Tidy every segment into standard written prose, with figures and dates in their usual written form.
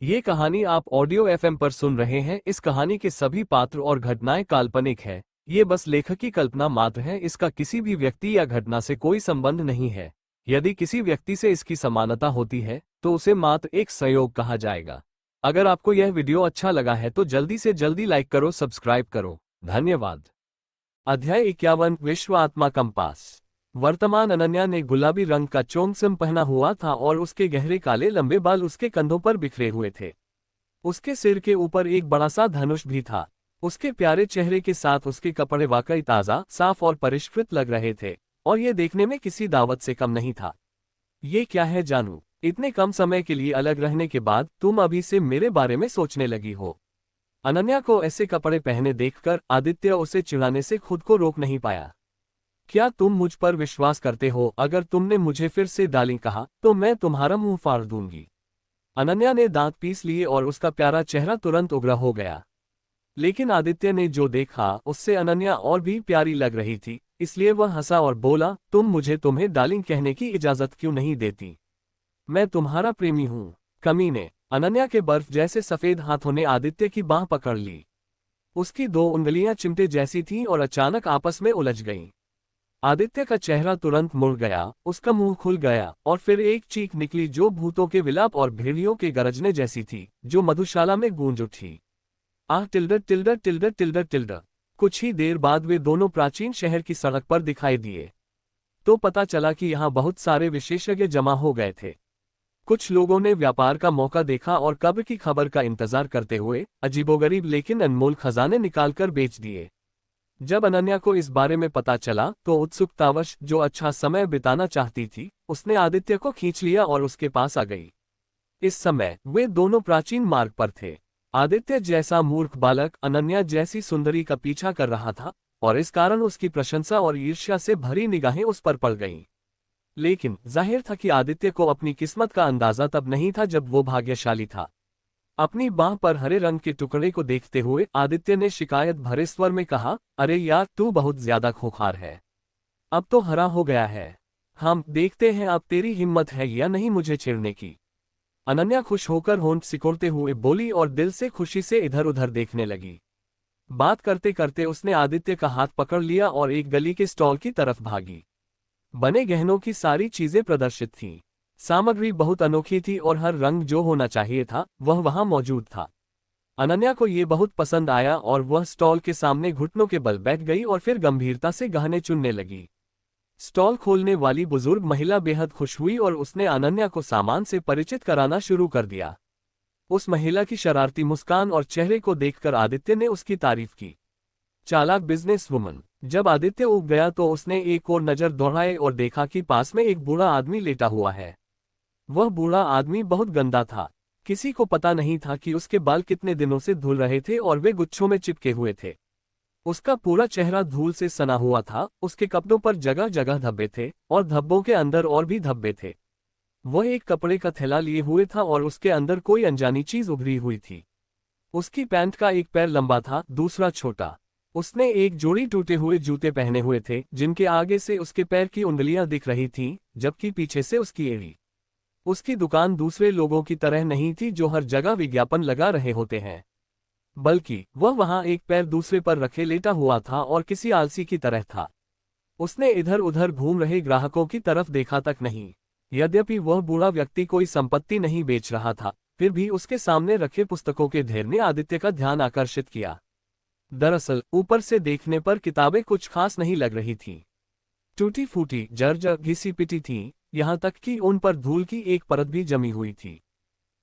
ये कहानी आप ऑडियो एफएम पर सुन रहे हैं। इस कहानी के सभी पात्र और घटनाएं काल्पनिक है। ये बस लेखक की कल्पना मात्र है। इसका किसी भी व्यक्ति या घटना से कोई संबंध नहीं है। यदि किसी व्यक्ति से इसकी समानता होती है तो उसे मात्र एक संयोग कहा जाएगा। अगर आपको यह वीडियो अच्छा लगा है तो जल्दी से जल्दी लाइक करो, सब्सक्राइब करो। धन्यवाद। अध्याय 51 विश्व आत्मा कंपास। वर्तमान अनन्या ने गुलाबी रंग का चोंगसम पहना हुआ था और उसके गहरे काले लंबे बाल उसके कंधों पर बिखरे हुए थे। उसके सिर के ऊपर एक बड़ा सा धनुष भी था। उसके प्यारे चेहरे के साथ उसके कपड़े वाकई ताज़ा, साफ और परिष्कृत लग रहे थे और ये देखने में किसी दावत से कम नहीं था। ये क्या है जानू, इतने कम समय के लिए अलग रहने के बाद तुम अभी से मेरे बारे में सोचने लगी हो। अनन्या को ऐसे कपड़े पहने देखकर आदित्य उसे चिढ़ाने से खुद को रोक नहीं पाया। क्या तुम मुझ पर विश्वास करते हो? अगर तुमने मुझे फिर से डार्लिंग कहा तो मैं तुम्हारा मुंह फाड़ दूंगी। अनन्या ने दांत पीस लिए और उसका प्यारा चेहरा तुरंत उग्र हो गया। लेकिन आदित्य ने जो देखा उससे अनन्या और भी प्यारी लग रही थी, इसलिए वह हंसा और बोला, तुम मुझे तुम्हें डार्लिंग कहने की इजाजत क्यों नहीं देती? मैं तुम्हारा प्रेमी हूं, कमीने। अनन्या के बर्फ जैसे सफेद हाथों ने आदित्य की बांह पकड़ ली। उसकी दो उंगलियां चिमटे जैसी थीं और अचानक आपस में उलझ गईं। आदित्य का चेहरा तुरंत मुड़ गया, उसका मुंह खुल गया और फिर एक चीख निकली जो भूतों के विलाप और भेड़ियों के गरजने जैसी थी, जो मधुशाला में गूंज उठी। आह टिल्डर टिल्डर टिल्डर टिल्डर टिल्डर। कुछ ही देर बाद वे दोनों प्राचीन शहर की सड़क पर दिखाई दिए। तो पता चला कि यहाँ बहुत सारे विशेषज्ञ जमा हो गए थे। कुछ लोगों ने व्यापार का मौका देखा और कब्र की खबर का इंतजार करते हुए अजीबोगरीब लेकिन अनमोल खजाने निकालकर बेच दिए। जब अनन्या को इस बारे में पता चला तो उत्सुकतावश जो अच्छा समय बिताना चाहती थी, उसने आदित्य को खींच लिया और उसके पास आ गई। इस समय वे दोनों प्राचीन मार्ग पर थे। आदित्य जैसा मूर्ख बालक अनन्या जैसी सुंदरी का पीछा कर रहा था और इस कारण उसकी प्रशंसा और ईर्ष्या से भरी निगाहें उस पर पड़ गईं। लेकिन जाहिर था कि आदित्य को अपनी किस्मत का अंदाजा तब नहीं था जब वो भाग्यशाली था। अपनी बांह पर हरे रंग के टुकड़े को देखते हुए आदित्य ने शिकायत भरे स्वर में कहा, अरे यार, तू बहुत ज्यादा खूंखार है। अब तो हरा हो गया है। हम देखते हैं अब तेरी हिम्मत है या नहीं मुझे छेड़ने की। अनन्या खुश होकर होंठ सिकोड़ते हुए बोली और दिल से खुशी से इधर उधर देखने लगी। बात करते करते उसने आदित्य का हाथ पकड़ लिया और एक गली के स्टॉल की तरफ भागी। बने गहनों की सारी चीजें प्रदर्शित थीं। सामग्री बहुत अनोखी थी और हर रंग जो होना चाहिए था वह वहां मौजूद था। अनन्या को ये बहुत पसंद आया और वह स्टॉल के सामने घुटनों के बल बैठ गई और फिर गंभीरता से गहने चुनने लगी। स्टॉल खोलने वाली बुजुर्ग महिला बेहद खुश हुई और उसने अनन्या को सामान से परिचित कराना शुरू कर दिया। उस महिला की शरारती मुस्कान और चेहरे को देखकर आदित्य ने उसकी तारीफ की। चालाक बिजनेस वुमन। जब आदित्य उब गया तो उसने एक और नजर दौड़ाई और देखा कि पास में एक बूढ़ा आदमी लेटा हुआ है। वह बूढ़ा आदमी बहुत गंदा था। किसी को पता नहीं था कि उसके बाल कितने दिनों से धुल रहे थे और वे गुच्छों में चिपके हुए थे। उसका पूरा चेहरा धूल से सना हुआ था। उसके कपड़ों पर जगह जगह धब्बे थे और धब्बों के अंदर और भी धब्बे थे। वह एक कपड़े का थैला लिए हुए था और उसके अंदर कोई अनजानी चीज उभरी हुई थी। उसकी पैंट का एक पैर लंबा था, दूसरा छोटा। उसने एक जोड़ी टूटे हुए जूते पहने हुए थे जिनके आगे से उसके पैर की उंगलियां दिख रही थीं, जबकि पीछे से उसकी एड़ी। उसकी दुकान दूसरे लोगों की तरह नहीं थी जो हर जगह विज्ञापन लगा रहे होते हैं, बल्कि वह वहां एक पैर दूसरे पर रखे लेटा हुआ था और किसी आलसी की तरह था। उसने इधर उधर घूम रहे ग्राहकों की तरफ देखा तक नहीं। यद्यपि वह बूढ़ा व्यक्ति कोई संपत्ति नहीं बेच रहा था, फिर भी उसके सामने रखे पुस्तकों के ढेर ने आदित्य का ध्यान आकर्षित किया। दरअसल ऊपर से देखने पर किताबें कुछ खास नहीं लग रही थीं। टूटी फूटी, जर्जर, घिसी पिटी थीं, यहाँ तक कि उन पर धूल की एक परत भी जमी हुई थी।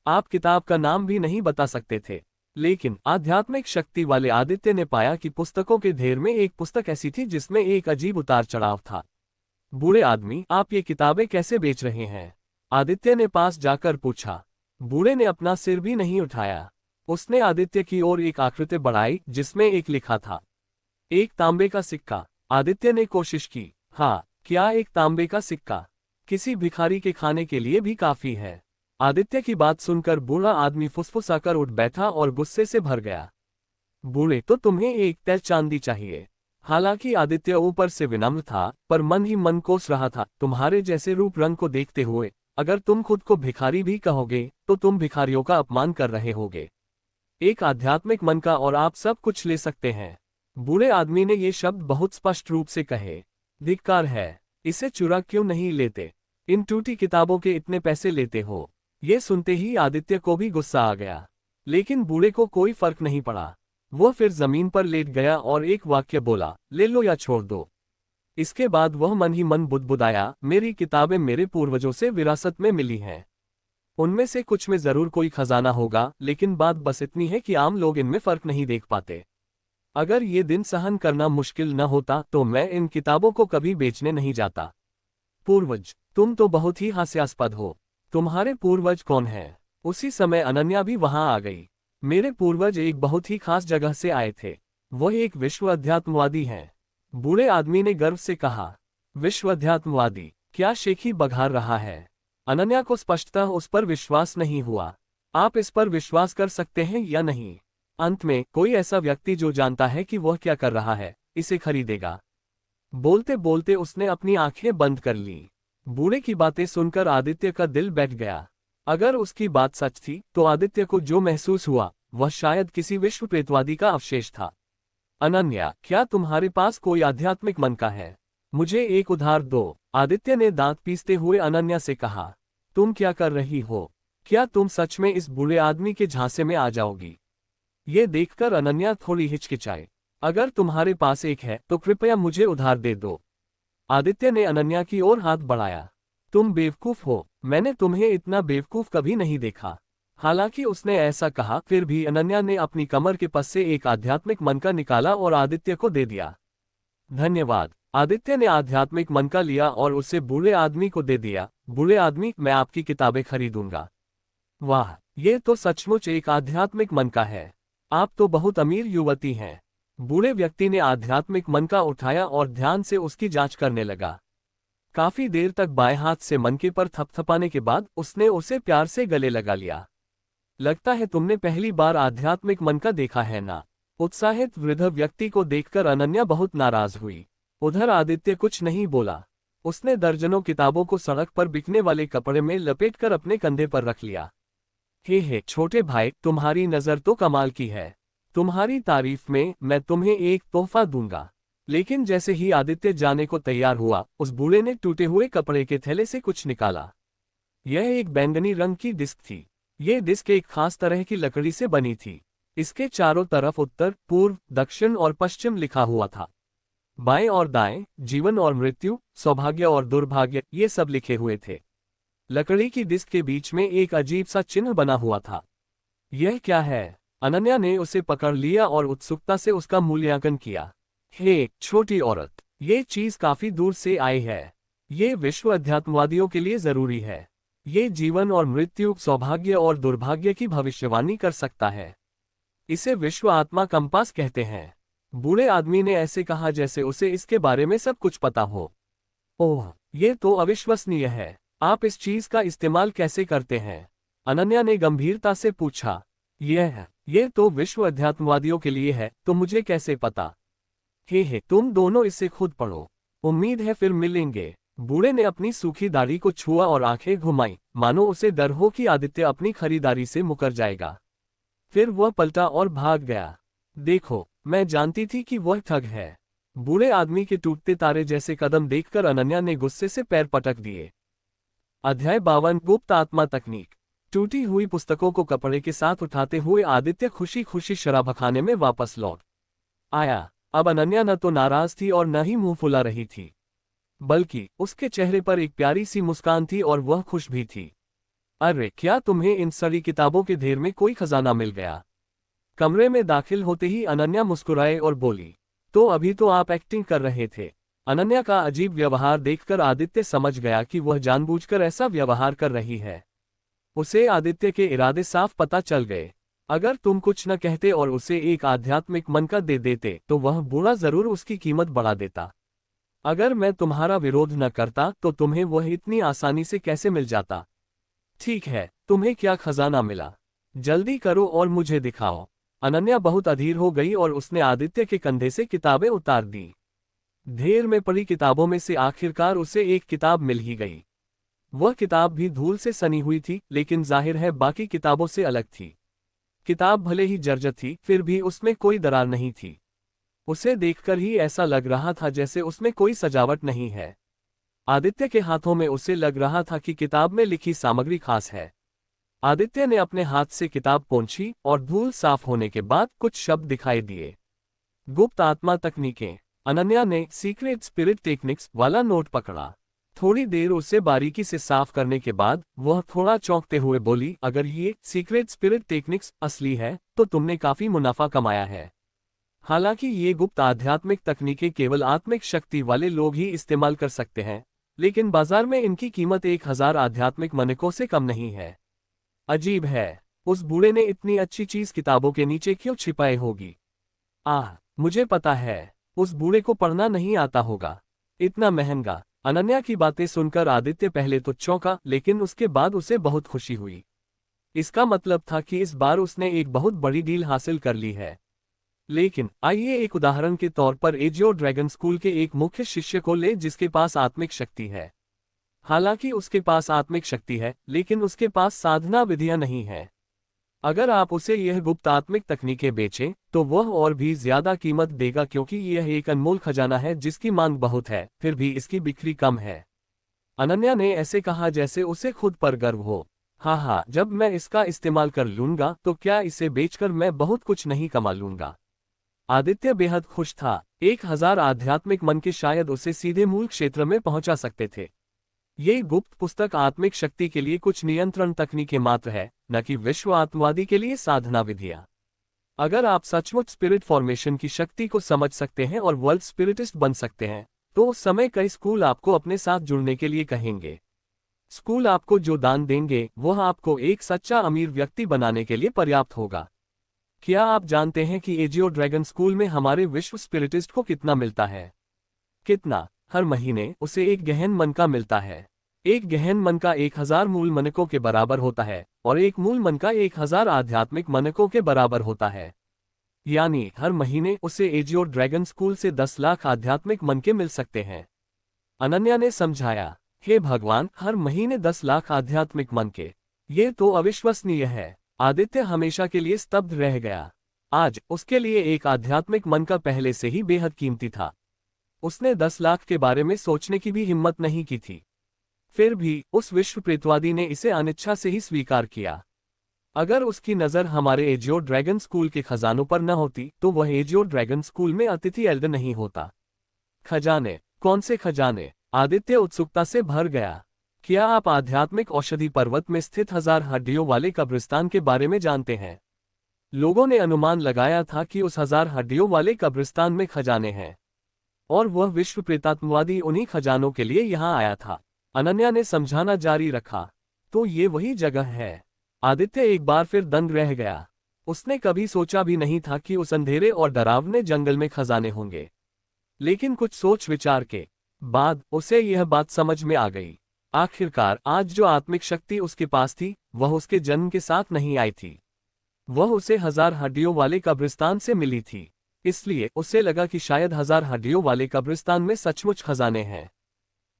आप किताब का नाम भी नहीं बता सकते थे। लेकिन आध्यात्मिक शक्ति वाले आदित्य ने पाया कि पुस्तकों के ढेर में एक पुस्तक ऐसी थी जिसमें एक अजीब उतार चढ़ाव था। बूढ़े आदमी, आप ये किताबें कैसे बेच रहे हैं? आदित्य ने पास जाकर पूछा। बूढ़े ने अपना सिर भी नहीं उठाया। उसने आदित्य की ओर एक आकृति बढ़ाई जिसमें एक लिखा था, एक तांबे का सिक्का। आदित्य ने कोशिश की। हाँ, क्या एक तांबे का सिक्का किसी भिखारी के खाने के लिए भी काफी है? आदित्य की बात सुनकर बूढ़ा आदमी फुसफुसाकर उठ बैठा और गुस्से से भर गया। बूढ़े, तो तुम्हें एक तय चांदी चाहिए। हालांकि आदित्य ऊपर से विनम्र था पर मन ही मन कोस रहा था। तुम्हारे जैसे रूप रंग को देखते हुए अगर तुम खुद को भिखारी भी कहोगे तो तुम भिखारियों का अपमान कर रहे होगे। एक आध्यात्मिक मन का और आप सब कुछ ले सकते हैं। बूढ़े आदमी ने ये शब्द बहुत स्पष्ट रूप से कहे। धिक्कार है, इसे चुरा क्यों नहीं लेते? इन टूटी किताबों के इतने पैसे लेते हो। ये सुनते ही आदित्य को भी गुस्सा आ गया, लेकिन बूढ़े को कोई फर्क नहीं पड़ा। वो फिर जमीन पर लेट गया और एक वाक्य बोला, ले लो या छोड़ दो। इसके बाद वह मन ही मन बुदबुदाया, मेरी किताबें मेरे पूर्वजों से विरासत में मिली हैं। उनमें से कुछ में जरूर कोई खजाना होगा, लेकिन बात बस इतनी है कि आम लोग इनमें फर्क नहीं देख पाते। अगर ये दिन सहन करना मुश्किल न होता तो मैं इन किताबों को कभी बेचने नहीं जाता। पूर्वज, तुम तो बहुत ही हास्यास्पद हो। तुम्हारे पूर्वज कौन हैं? उसी समय अनन्या भी वहां आ गई। मेरे पूर्वज एक बहुत ही खास जगह से आए थे। वह एक विश्व अध्यात्मवादी हैं। बूढ़े आदमी ने गर्व से कहा। विश्व अध्यात्मवादी? क्या शेखी बघार रहा है? अनन्या को स्पष्टतः उस पर विश्वास नहीं हुआ। आप इस पर विश्वास कर सकते हैं या नहीं? अंत में कोई ऐसा व्यक्ति जो जानता है कि वह क्या कर रहा है, इसे खरीदेगा। बोलते बोलते उसने अपनी आंखें बंद कर ली। बूढ़े की बातें सुनकर आदित्य का दिल बैठ गया। अगर उसकी बात सच थी तो आदित्य को जो महसूस हुआ वह शायद किसी विश्व प्रेतवादी का अवशेष था। अनन्या, क्या तुम्हारे पास कोई आध्यात्मिक मन का है? मुझे एक उधार दो। आदित्य ने दांत पीसते हुए अनन्या से कहा। तुम क्या कर रही हो? क्या तुम सच में इस बूढ़े आदमी के झांसे में आ जाओगी? ये देखकर अनन्या थोड़ी हिचकिचाई। अगर तुम्हारे पास एक है तो कृपया मुझे उधार दे दो। आदित्य ने अनन्या की ओर हाथ बढ़ाया। तुम बेवकूफ हो, मैंने तुम्हें इतना बेवकूफ कभी नहीं देखा। हालांकि उसने ऐसा कहा, फिर भी अनन्या ने अपनी कमर के पास से एक आध्यात्मिक मनका निकाला और आदित्य को दे दिया। धन्यवाद। आदित्य ने आध्यात्मिक मनका लिया और उसे बूढ़े आदमी को दे दिया। बूढ़े आदमी, मैं आपकी किताबें खरीदूंगा। वाह, ये तो सचमुच एक आध्यात्मिक मनका है। आप तो बहुत अमीर युवती हैं। बूढ़े व्यक्ति ने आध्यात्मिक मनका उठाया और ध्यान से उसकी जांच करने लगा। काफी देर तक बाएं हाथ से मनके पर थपथपाने के बाद उसने उसे प्यार से गले लगा लिया। लगता है तुमने पहली बार आध्यात्मिक मनका देखा है ना? उत्साहित वृद्ध व्यक्ति को देखकर अनन्या बहुत नाराज हुई। उधर आदित्य कुछ नहीं बोला। उसने दर्जनों किताबों को सड़क पर बिकने वाले कपड़े में लपेटकर अपने कंधे पर रख लिया। हे छोटे भाई, तुम्हारी नजर तो कमाल की है। तुम्हारी तारीफ में मैं तुम्हें एक तोहफा दूंगा। लेकिन जैसे ही आदित्य जाने को तैयार हुआ, उस बूढ़े ने टूटे हुए कपड़े के थैले से कुछ निकाला। यह एक बैंगनी रंग की डिस्क थी। ये डिस्क एक खास तरह की लकड़ी से बनी थी। इसके चारों तरफ उत्तर, पूर्व, दक्षिण और पश्चिम लिखा हुआ था। बाएं और दाएं, जीवन और मृत्यु, सौभाग्य और दुर्भाग्य, ये सब लिखे हुए थे। लकड़ी की डिस्क के बीच में एक अजीब सा चिन्ह बना हुआ था। यह क्या है? अनन्या ने उसे पकड़ लिया और उत्सुकता से उसका मूल्यांकन किया। हे छोटी औरत, ये चीज काफी दूर से आई है। ये विश्व अध्यात्मवादियों के लिए जरूरी है। ये जीवन और मृत्यु, सौभाग्य और दुर्भाग्य की भविष्यवाणी कर सकता है। इसे विश्व आत्मा कंपास कहते हैं। बूढ़े आदमी ने ऐसे कहा जैसे उसे इसके बारे में सब कुछ पता हो। ओह, ये तो अविश्वसनीय है। आप इस चीज का इस्तेमाल कैसे करते हैं? अनन्या ने गंभीरता से पूछा। ये तो विश्व अध्यात्मवादियों के लिए है, तो मुझे कैसे पता? हे, तुम दोनों इसे खुद पढ़ो। उम्मीद है फिर मिलेंगे। बूढ़े ने अपनी सूखी दाढ़ी को छुआ और आंखें घुमाई, मानो उसे डर हो कि आदित्य अपनी खरीदारी से मुकर जाएगा। फिर वह पलटा और भाग गया। देखो, मैं जानती थी कि वह ठग है। बूढ़े आदमी के टूटते तारे जैसे कदम देखकर अनन्या ने गुस्से से पैर पटक दिए। अध्याय 52, गुप्त आत्मा तकनीक। टूटी हुई पुस्तकों को कपड़े के साथ उठाते हुए आदित्य खुशी खुशी शराबखाने में वापस लौट आया। अब अनन्या न तो नाराज थी और न ही मुंह फुला रही थी, बल्कि उसके चेहरे पर एक प्यारी सी मुस्कान थी और वह खुश भी थी। अरे, क्या तुम्हें इन सड़ी किताबों के ढेर में कोई खजाना मिल गया? कमरे में दाखिल होते ही अनन्या मुस्कुराए और बोली, तो अभी तो आप एक्टिंग कर रहे थे। अनन्या का अजीब व्यवहार देखकर आदित्य समझ गया कि वह जानबूझकर ऐसा व्यवहार कर रही है। उसे आदित्य के इरादे साफ पता चल गए। अगर तुम कुछ न कहते और उसे एक आध्यात्मिक मनका दे देते तो वह बूढ़ा जरूर उसकी कीमत बढ़ा देता। अगर मैं तुम्हारा विरोध न करता तो तुम्हें वह इतनी आसानी से कैसे मिल जाता? ठीक है, तुम्हें क्या खजाना मिला? जल्दी करो और मुझे दिखाओ। अनन्या बहुत अधीर हो गई और उसने आदित्य के कंधे से किताबें उतार दी। ढेर में पड़ी किताबों में से आखिरकार उसे एक किताब मिल ही गई। वह किताब भी धूल से सनी हुई थी, लेकिन जाहिर है बाकी किताबों से अलग थी। किताब भले ही जर्जर थी, फिर भी उसमें कोई दरार नहीं थी। उसे देखकर ही ऐसा लग रहा था जैसे उसमें कोई सजावट नहीं है। आदित्य के हाथों में उसे लग रहा था कि किताब में लिखी सामग्री खास है। आदित्य ने अपने हाथ से किताब पोंछी और धूल साफ होने के बाद कुछ शब्द दिखाई दिए। गुप्त आत्मा तकनीकें। अनन्या ने सीक्रेट स्पिरिट टेक्निक्स वाला नोट पकड़ा। थोड़ी देर उसे बारीकी से साफ करने के बाद वह थोड़ा चौंकते हुए बोली, अगर ये सीक्रेट स्पिरिट टेक्निक्स असली है तो तुमने काफी मुनाफा कमाया है। हालांकि ये गुप्त आध्यात्मिक तकनीकें केवल आत्मिक शक्ति वाले लोग ही इस्तेमाल कर सकते हैं, लेकिन बाजार में इनकी कीमत 1000 आध्यात्मिक मानकों से कम नहीं है। अजीब है, उस बूढ़े ने इतनी अच्छी चीज किताबों के नीचे क्यों छिपाई होगी? मुझे पता है, उस बूढ़े को पढ़ना नहीं आता होगा। इतना महंगा। अनन्या की बातें सुनकर आदित्य पहले तो चौंका, लेकिन उसके बाद उसे बहुत खुशी हुई। इसका मतलब था कि इस बार उसने एक बहुत बड़ी डील हासिल कर ली है। लेकिन आइए एक उदाहरण के तौर पर एजियो ड्रैगन स्कूल के एक मुख्य शिष्य को ले जिसके पास आत्मिक शक्ति है। हालांकि उसके पास आत्मिक शक्ति है, लेकिन उसके पास साधना विधियां नहीं है। अगर आप उसे यह गुप्त आत्मिक तकनीकें बेचें तो वह और भी ज्यादा कीमत देगा, क्योंकि यह एक अनमोल खजाना है जिसकी मांग बहुत है, फिर भी इसकी बिक्री कम है। अनन्या ने ऐसे कहा जैसे उसे खुद पर गर्व हो। हाँ, जब मैं इसका इस्तेमाल कर लूंगा तो क्या इसे बेचकर मैं बहुत कुछ नहीं कमा लूंगा? आदित्य बेहद खुश था। 1000 आध्यात्मिक मन के शायद उसे सीधे मूल क्षेत्र में पहुंचा सकते थे। ये गुप्त पुस्तक आत्मिक शक्ति के लिए कुछ नियंत्रण तकनीकें मात्र है, न कि विश्व आत्मवादी के लिए साधना विधियां। अगर आप सचमुच स्पिरिट फॉर्मेशन की शक्ति को समझ सकते हैं और वर्ल्ड स्पिरिटिस्ट बन सकते हैं, तो उस समय कई स्कूल आपको अपने साथ जुड़ने के लिए कहेंगे। स्कूल आपको जो दान देंगे वह आपको एक सच्चा अमीर व्यक्ति बनाने के लिए पर्याप्त होगा। क्या आप जानते हैं कि एजियो ड्रैगन स्कूल में हमारे विश्व स्पिरिटिस्ट को कितना मिलता है? कितना? हर महीने उसे एक गहन मन का मिलता है। एक गहन मन का 1000 मूल मनकों के बराबर होता है, और एक मूल मन का 1000 आध्यात्मिक मनकों के बराबर होता है। यानी हर महीने उसे एजियो ड्रैगन स्कूल से 10 लाख आध्यात्मिक मन के मिल सकते हैं। अनन्या ने समझाया, हे भगवान, हर महीने 10 लाख आध्यात्मिक मन के, ये तो अविश्वसनीय है। आदित्य हमेशा के लिए स्तब्ध रह गया। आज उसके लिए एक आध्यात्मिक मन का पहले से ही बेहद कीमती था। उसने 10 लाख के बारे में सोचने की भी हिम्मत नहीं की थी। फिर भी उस विश्व प्रेतवादी ने इसे अनिच्छा से ही स्वीकार किया। अगर उसकी नज़र हमारे एजियो ड्रैगन स्कूल के खजानों पर न होती तो वह एजियो ड्रैगन स्कूल में अतिथि एल्डर नहीं होता। खजाने? कौन से खजाने? आदित्य उत्सुकता से भर गया। क्या आप आध्यात्मिक औषधि पर्वत में स्थित 1000 हड्डियों वाले कब्रिस्तान के बारे में जानते हैं? लोगों ने अनुमान लगाया था कि उस 1000 हड्डियों वाले कब्रिस्तान में खजाने हैं, और वह विश्व प्रेतात्मवादी उन्हीं खजानों के लिए यहाँ आया था। अनन्या ने समझाना जारी रखा, तो ये वही जगह है। आदित्य एक बार फिर दंग रह गया। उसने कभी सोचा भी नहीं था कि उस अंधेरे और डरावने जंगल में खजाने होंगे। लेकिन कुछ सोच विचार के बाद उसे यह बात समझ में आ गई। आखिरकार आज जो आत्मिक शक्ति उसके पास थी वह उसके जन्म के साथ नहीं आई थी। वह उसे 1000 हड्डियों वाले कब्रिस्तान से मिली थी। इसलिए उसे लगा कि शायद 1000 हड्डियों वाले कब्रिस्तान में सचमुच खजाने हैं।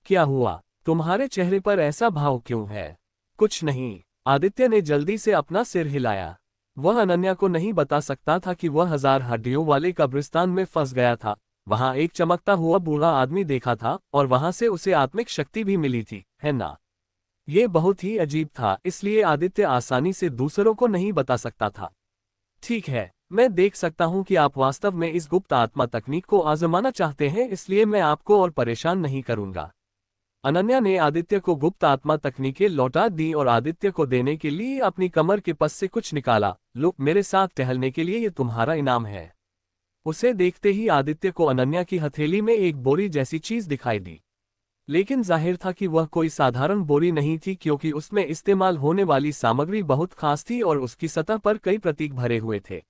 क्या हुआ? तुम्हारे चेहरे पर ऐसा भाव क्यों है? कुछ नहीं। आदित्य ने जल्दी से अपना सिर हिलाया। वह अनन्या को नहीं बता सकता था कि वह 1000 हड्डियों वाले कब्रिस्तान में फंस गया था। वहां एक चमकता हुआ बूढ़ा आदमी देखा था और वहां से उसे आत्मिक शक्ति भी मिली थी, है ना? ये बहुत ही अजीब था, इसलिए आदित्य आसानी से दूसरों को नहीं बता सकता था। ठीक है, मैं देख सकता हूं कि आप वास्तव में इस गुप्त आत्मा तकनीक को आजमाना चाहते हैं, इसलिए मैं आपको और परेशान नहीं करूंगा। अनन्या ने आदित्य को गुप्त आत्मा तकनीकें लौटा दी और आदित्य को देने के लिए अपनी कमर के पस से कुछ निकाला। लो, मेरे साथ टहलने के लिए ये तुम्हारा इनाम है। उसे देखते ही आदित्य को अनन्या की हथेली में एक बोरी जैसी चीज दिखाई दी। लेकिन जाहिर था कि वह कोई साधारण बोरी नहीं थी, क्योंकि उसमें इस्तेमाल होने वाली सामग्री बहुत खास थी और उसकी सतह पर कई प्रतीक भरे हुए थे।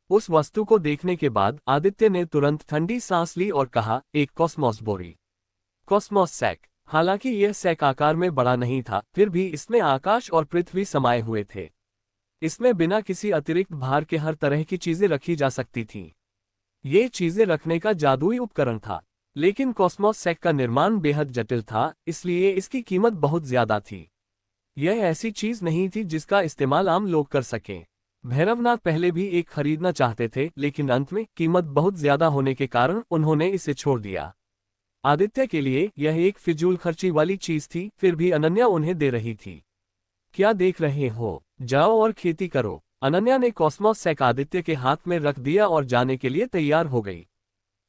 उस वस्तु को देखने के बाद आदित्य ने तुरंत ठंडी सांस ली और कहा, एक कॉस्मोस बोरी। Cosmos sack. हालांकि यह सैक आकार में बड़ा नहीं था, फिर भी इसमें आकाश और पृथ्वी समाये हुए थे। इसमें बिना किसी अतिरिक्त भार के हर तरह की चीजें रखी जा सकती थीं। ये चीजें रखने का जादुई उपकरण था। लेकिन कॉस्मोस सेक का निर्माण बेहद जटिल था, इसलिए इसकी कीमत बहुत ज्यादा थी। यह ऐसी चीज नहीं थी जिसका इस्तेमाल आम लोग कर सकें। भैरवनाथ पहले भी एक खरीदना चाहते थे, लेकिन अंत में कीमत बहुत ज्यादा होने के कारण उन्होंने इसे छोड़ दिया। आदित्य के लिए यह एक फिजूल खर्ची वाली चीज थी, फिर भी अनन्या उन्हें दे रही थी। क्या देख रहे हो, जाओ और खेती करो। अनन्या ने कॉस्मोस सेक आदित्य के हाथ में रख दिया और जाने के लिए तैयार हो गई।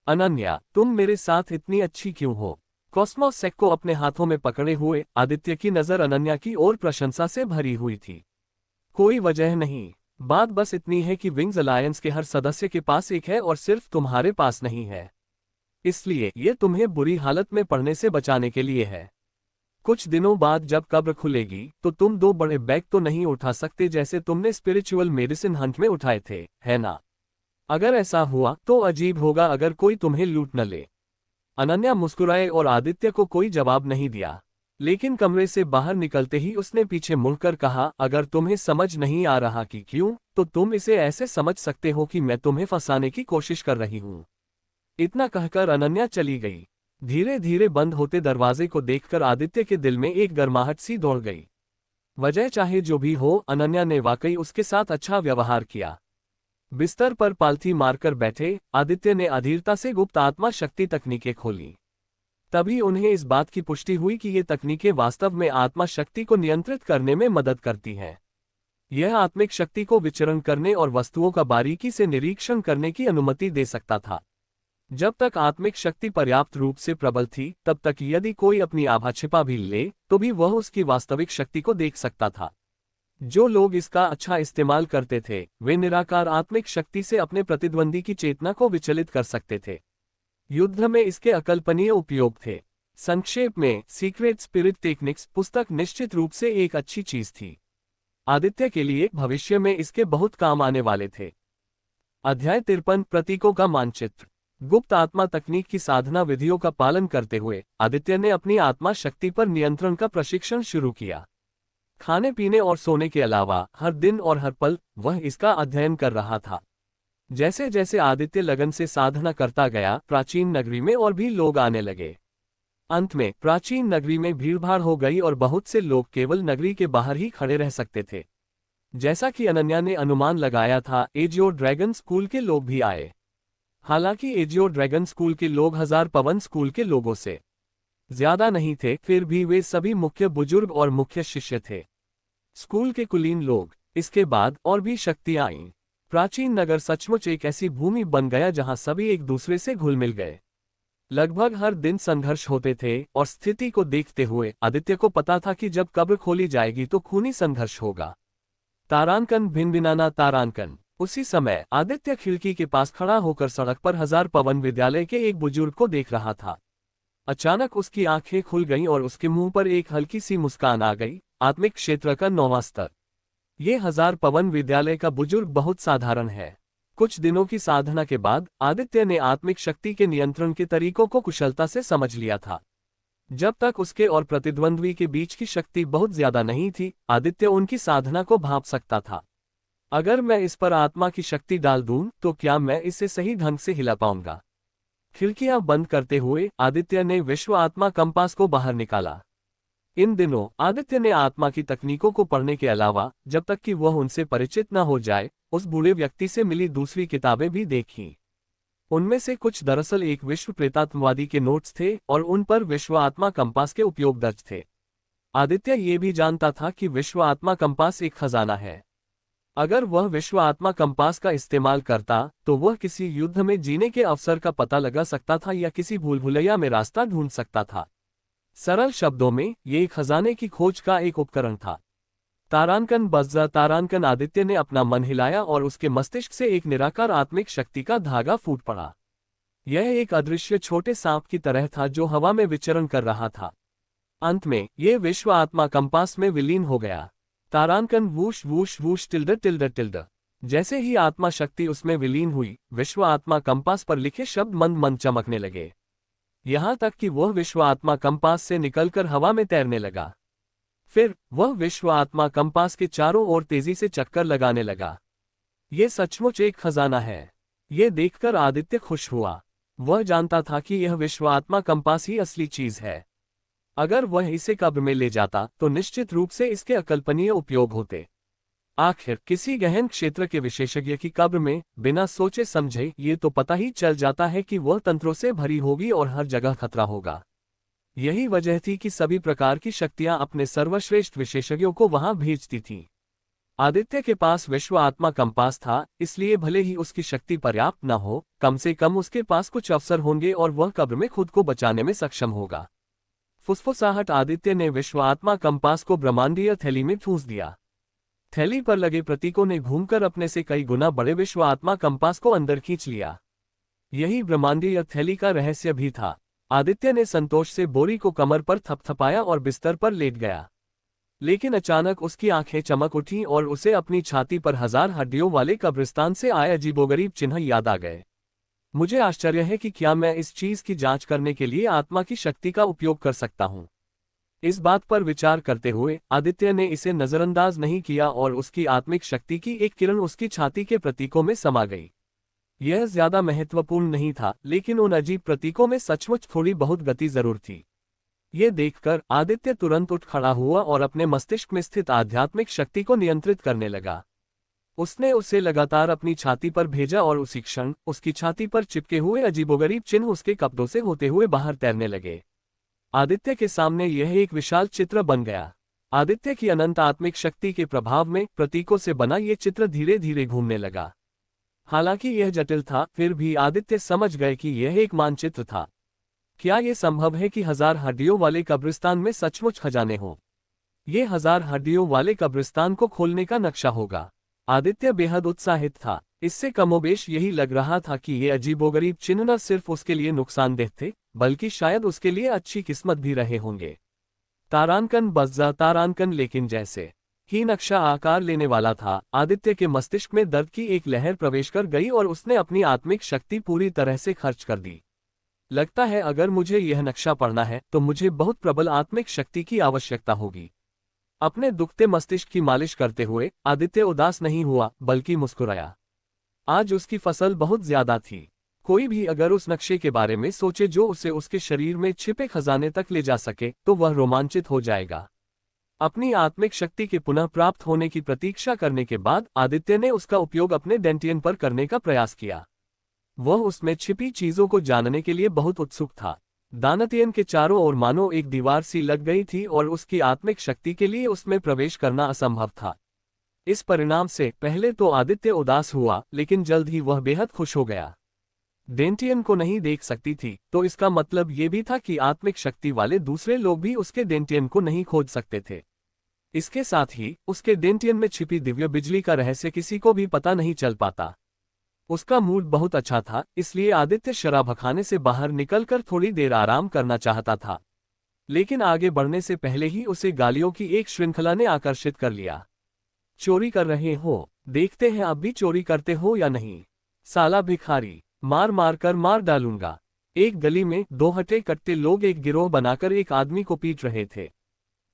अनन्या, तुम मेरे साथ इतनी अच्छी क्यों हो? कॉस्मोस सेक को अपने हाथों में पकड़े हुए आदित्य की नजर अनन्या की ओर प्रशंसा से भरी हुई थी। कोई वजह नहीं, बात बस इतनी है कि विंग्स अलायंस के हर सदस्य के पास एक है और सिर्फ तुम्हारे पास नहीं है। इसलिए ये तुम्हें बुरी हालत में पड़ने से बचाने के लिए है। कुछ दिनों बाद जब कब्र खुलेगी तो तुम 2 बड़े बैग तो नहीं उठा सकते जैसे तुमने स्पिरिचुअल मेडिसिन हंट में उठाए थे, है ना? अगर ऐसा हुआ तो अजीब होगा अगर कोई तुम्हें लूट न ले। अनन्या मुस्कुराए और आदित्य को कोई जवाब नहीं दिया। लेकिन कमरे से बाहर निकलते ही उसने पीछे मुड़कर कहा, अगर तुम्हें समझ नहीं आ रहा कि क्यों, तो तुम इसे ऐसे समझ सकते हो कि मैं तुम्हें फंसाने की कोशिश कर रही हूँ। इतना कहकर अनन्या चली गई। धीरे धीरे बंद होते दरवाजे को देखकर आदित्य के दिल में एक गर्माहट सी दौड़ गई। वजह चाहे जो भी हो, अनन्या ने वाकई उसके साथ अच्छा व्यवहार किया। बिस्तर पर पालथी मारकर बैठे आदित्य ने अधीरता से गुप्त आत्मा शक्ति तकनीकें खोली। तभी उन्हें इस बात की पुष्टि हुई कि ये तकनीकें वास्तव में आत्मा शक्ति को नियंत्रित करने में मदद करती हैं। यह आत्मिक शक्ति को विचरण करने और वस्तुओं का बारीकी से निरीक्षण करने की अनुमति दे सकता था। जब तक आत्मिक शक्ति पर्याप्त रूप से प्रबल थी, तब तक यदि कोई अपनी आभा छिपा भी ले तो भी वह उसकी वास्तविक शक्ति को देख सकता था। जो लोग इसका अच्छा इस्तेमाल करते थे, वे निराकार आत्मिक शक्ति से अपने प्रतिद्वंदी की चेतना को विचलित कर सकते थे। युद्ध में इसके अकल्पनीय उपयोग थे। संक्षेप में, सीक्रेट स्पिरिट टेक्निक्स पुस्तक निश्चित रूप से एक अच्छी चीज थी। आदित्य के लिए भविष्य में इसके बहुत काम आने वाले थे। अध्याय 53 प्रतीकों का मानचित्र। गुप्त आत्मा तकनीक की साधना विधियों का पालन करते हुए आदित्य ने अपनी आत्मा शक्ति पर नियंत्रण का प्रशिक्षण शुरू किया। खाने पीने और सोने के अलावा हर दिन और हर पल वह इसका अध्ययन कर रहा था। जैसे जैसे आदित्य लगन से साधना करता गया, प्राचीन नगरी में और भी लोग आने लगे। अंत में प्राचीन नगरी में भीड़भाड़ हो गई और बहुत से लोग केवल नगरी के बाहर ही खड़े रह सकते थे। जैसा कि अनन्या ने अनुमान लगाया था, एजियो ड्रैगन स्कूल के लोग भी आए। हालांकि एजियो ड्रैगन स्कूल के लोग 1000 पवन स्कूल के लोगों से ज्यादा नहीं थे, फिर भी वे सभी मुख्य बुजुर्ग और मुख्य शिष्य थे। स्कूल के कुलीन लोग। इसके बाद और भी शक्तियां आईं। प्राचीन नगर सचमुच एक ऐसी भूमि बन गया जहां सभी एक दूसरे से घुल मिल गए। लगभग हर दिन संघर्ष होते थे और स्थिति को देखते हुए आदित्य को पता था कि जब कब्र खोली जाएगी तो खूनी संघर्ष होगा। तारांकन, भिनभिनाना तारांकन। उसी समय आदित्य खिड़की के पास खड़ा होकर सड़क पर 1000 पवन विद्यालय के एक बुजुर्ग को देख रहा था। अचानक उसकी आंखें खुल गईं और उसके मुंह पर एक हल्की सी मुस्कान आ गई। आत्मिक क्षेत्र का 9वां स्तर। ये 1000 पवन विद्यालय का बुजुर्ग बहुत साधारण है। कुछ दिनों की साधना के बाद आदित्य ने आत्मिक शक्ति के नियंत्रण के तरीकों को कुशलता से समझ लिया था। जब तक उसके और प्रतिद्वंद्वी के बीच की शक्ति बहुत ज्यादा नहीं थी, आदित्य उनकी साधना को भांप सकता था। अगर मैं इस पर आत्मा की शक्ति डाल दूं तो क्या मैं इसे सही ढंग से हिला पाऊंगा? खिड़कियां बंद करते हुए आदित्य ने विश्व आत्मा कंपास को बाहर निकाला। इन दिनों आदित्य ने आत्मा की तकनीकों को पढ़ने के अलावा, जब तक कि वह उनसे परिचित न हो जाए, उस बूढ़े व्यक्ति से मिली दूसरी किताबें भी देखीं। उनमें से कुछ दरअसल एक विश्व प्रेतात्मवादी के नोट्स थे और उन पर विश्व आत्मा कंपास के उपयोग दर्ज थे। आदित्य ये भी जानता था कि विश्व आत्मा कंपास एक खजाना है। अगर वह विश्व आत्मा कंपास का इस्तेमाल करता तो वह किसी युद्ध में जीने के अवसर का पता लगा सकता था या किसी भूल भुलैया में रास्ता ढूंढ सकता था। सरल शब्दों में, ये एक खजाने की खोज का एक उपकरण था। तारांकन बज्जा तारांकन। आदित्य ने अपना मन हिलाया और उसके मस्तिष्क से एक निराकार आत्मिक शक्ति का धागा फूट पड़ा। यह एक अदृश्य छोटे सांप की तरह था जो हवा में विचरण कर रहा था। अंत में यह विश्व आत्मा कंपास में विलीन हो गया। तारांकन whoosh whoosh whoosh tilde tilde tilde. जैसे ही आत्मा शक्ति उसमें विलीन हुई, विश्व आत्मा कंपास पर लिखे शब्द मंद मंद चमकने लगे। यहां तक कि वह विश्व आत्मा कंपास से निकलकर हवा में तैरने लगा। फिर वह विश्व आत्मा कंपास के चारों ओर तेजी से चक्कर लगाने लगा। यह सचमुच एक खजाना है। यह देखकर आदित्य खुश हुआ। वह जानता था कि यह विश्वात्मा कंपास ही असली चीज है। अगर वह इसे कब्र में ले जाता तो निश्चित रूप से इसके अकल्पनीय उपयोग होते। आखिर किसी गहन क्षेत्र के विशेषज्ञ की कब्र में बिना सोचे समझे ये तो पता ही चल जाता है कि वह तंत्रों से भरी होगी और हर जगह खतरा होगा। यही वजह थी कि सभी प्रकार की शक्तियां अपने सर्वश्रेष्ठ विशेषज्ञों को वहां भेजती थीं। आदित्य के पास विश्व आत्मा कंपास था, इसलिए भले ही उसकी शक्ति पर्याप्त न हो, कम से कम उसके पास कुछ अवसर होंगे और वह कब्र में खुद को बचाने में सक्षम होगा। फुसफुसाहट आदित्य ने विश्व आत्मा कंपास को ब्रह्मांडीय थैली में ठूंस दिया। थैली पर लगे प्रतीकों ने घूमकर अपने से कई गुना बड़े विश्व आत्मा कंपास को अंदर खींच लिया। यही ब्रह्मांडीय थैली का रहस्य भी था। आदित्य ने संतोष से बोरी को कमर पर थपथपाया और बिस्तर पर लेट गया। लेकिन अचानक उसकी आंखें चमक उठीं और उसे अपनी छाती पर 1000 हड्डियों वाले कब्रिस्तान से आए अजीबोगरीब चिन्ह याद आ गए। मुझे आश्चर्य है कि क्या मैं इस चीज की जांच करने के लिए आत्मा की शक्ति का उपयोग कर सकता हूं। इस बात पर विचार करते हुए आदित्य ने इसे नजरअंदाज नहीं किया और उसकी आत्मिक शक्ति की एक किरण उसकी छाती के प्रतीकों में समा गई। यह ज्यादा महत्वपूर्ण नहीं था, लेकिन उन अजीब प्रतीकों में सचमुच थोड़ी बहुत गति जरूर थी। ये देखकर आदित्य तुरंत उठ खड़ा हुआ और अपने मस्तिष्क में स्थित आध्यात्मिक शक्ति को नियंत्रित करने लगा। उसने उसे लगातार अपनी छाती पर भेजा और उसी क्षण उसकी छाती पर चिपके हुए अजीबोगरीब चिन्ह उसके कपड़ों से होते हुए बाहर तैरने लगे। आदित्य के सामने यह एक विशाल चित्र बन गया। आदित्य की अनंत आत्मिक शक्ति के प्रभाव में प्रतीकों से बना ये चित्र धीरे धीरे घूमने लगा। हालांकि यह जटिल था, फिर भी आदित्य समझ गए कि यह एक मानचित्र था। क्या यह संभव है कि 1000 हड्डियों वाले कब्रिस्तान में सचमुच खजाने हों? ये 1000 हड्डियों वाले कब्रिस्तान को खोलने का नक्शा होगा। आदित्य बेहद उत्साहित था। इससे कमोबेश यही लग रहा था कि ये अजीबोगरीब चिन्ह न सिर्फ उसके लिए नुकसानदेह थे, बल्कि शायद उसके लिए अच्छी किस्मत भी रहे होंगे। तारांकन बज्जा तारांकन, लेकिन जैसे ही नक्शा आकार लेने वाला था, आदित्य के मस्तिष्क में दर्द की एक लहर प्रवेश कर गई और उसने अपनी आत्मिक शक्ति पूरी तरह से खर्च कर दी। लगता है अगर मुझे यह नक्शा पढ़ना है तो मुझे बहुत प्रबल आत्मिक शक्ति की आवश्यकता होगी। अपने दुखते मस्तिष्क की मालिश करते हुए आदित्य उदास नहीं हुआ, बल्कि मुस्कुराया। आज उसकी फसल बहुत ज्यादा थी। कोई भी अगर उस नक्शे के बारे में सोचे जो उसे उसके शरीर में छिपे खजाने तक ले जा सके, तो वह रोमांचित हो जाएगा। अपनी आत्मिक शक्ति के पुनः प्राप्त होने की प्रतीक्षा करने के बाद आदित्य ने उसका उपयोग अपने डेंटियन पर करने का प्रयास किया। वह उसमें छिपी चीजों को जानने के लिए बहुत उत्सुक था। दानतियन के चारों ओर मानो एक दीवार सी लग गई थी और उसकी आत्मिक शक्ति के लिए उसमें प्रवेश करना असंभव था। इस परिणाम से पहले तो आदित्य उदास हुआ, लेकिन जल्द ही वह बेहद खुश हो गया। डेंटियन को नहीं देख सकती थी, तो इसका मतलब ये भी था कि आत्मिक शक्ति वाले दूसरे लोग भी उसके डेंटियन को नहीं खोज सकते थे। इसके साथ ही उसके डेंटियन में छिपी दिव्य बिजली का रहस्य किसी को भी पता नहीं चल पाता। उसका मूड बहुत अच्छा था, इसलिए आदित्य शराबखाने से बाहर निकलकर थोड़ी देर आराम करना चाहता था। लेकिन आगे बढ़ने से पहले ही उसे गालियों की एक श्रृंखला ने आकर्षित कर लिया। चोरी कर रहे हो? देखते हैं अब भी चोरी करते हो या नहीं। साला भिखारी, मार मार कर मार डालूंगा। एक गली में 2 हटे कट्टे लोग एक गिरोह बनाकर एक आदमी को पीट रहे थे।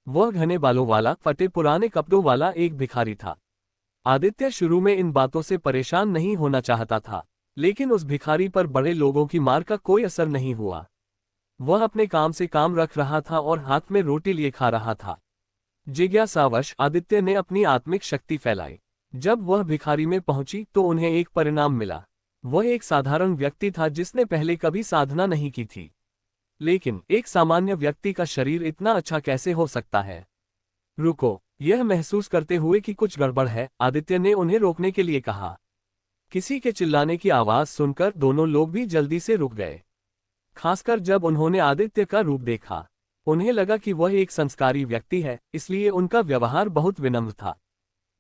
वह घने बालों वाला, फटे पुराने कपड़ों वाला एक भिखारी था। आदित्य शुरू में इन बातों से परेशान नहीं होना चाहता था, लेकिन उस भिखारी पर बड़े लोगों की मार का कोई असर नहीं हुआ। वह अपने काम से काम रख रहा था और हाथ में रोटी लिए खा रहा था। जिज्ञासावश आदित्य ने अपनी आत्मिक शक्ति फैलाई। जब वह भिखारी में पहुंची तो उन्हें एक परिणाम मिला। वह एक साधारण व्यक्ति था जिसने पहले कभी साधना नहीं की थी। लेकिन एक सामान्य व्यक्ति का शरीर इतना अच्छा कैसे हो सकता है? रुको, यह महसूस करते हुए कि कुछ गड़बड़ है, आदित्य ने उन्हें रोकने के लिए कहा। किसी के चिल्लाने की आवाज सुनकर दोनों लोग भी जल्दी से रुक गए। खासकर जब उन्होंने आदित्य का रूप देखा। उन्हें लगा कि वह एक संस्कारी व्यक्ति है, इसलिए उनका व्यवहार बहुत विनम्र था।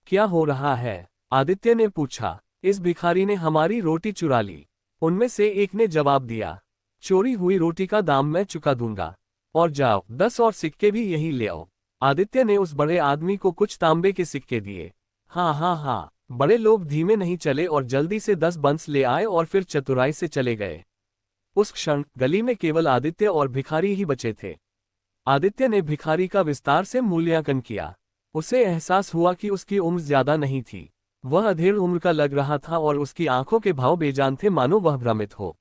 क्या हो रहा है? आदित्य ने पूछा। इस भिखारी ने हमारी रोटी चुरा ली, उनमें से एक ने जवाब दिया। चोरी हुई रोटी का दाम मैं चुका दूंगा। और जाओ, 10 और सिक्के भी यही ले आओ। आदित्य ने उस बड़े आदमी को कुछ तांबे के सिक्के दिए। हाँ, बड़े लोग धीमे नहीं चले और जल्दी से 10 बंस ले आए और फिर चतुराई से चले गए। उस क्षण गली में केवल आदित्य और भिखारी ही बचे थे। आदित्य ने भिखारी का विस्तार से मूल्यांकन किया। उसे एहसास हुआ कि उसकी उम्र ज्यादा नहीं थी। वह अधेड़ उम्र का लग रहा था और उसकी आंखों के भाव बेजान थे, मानो वह भ्रमित हो।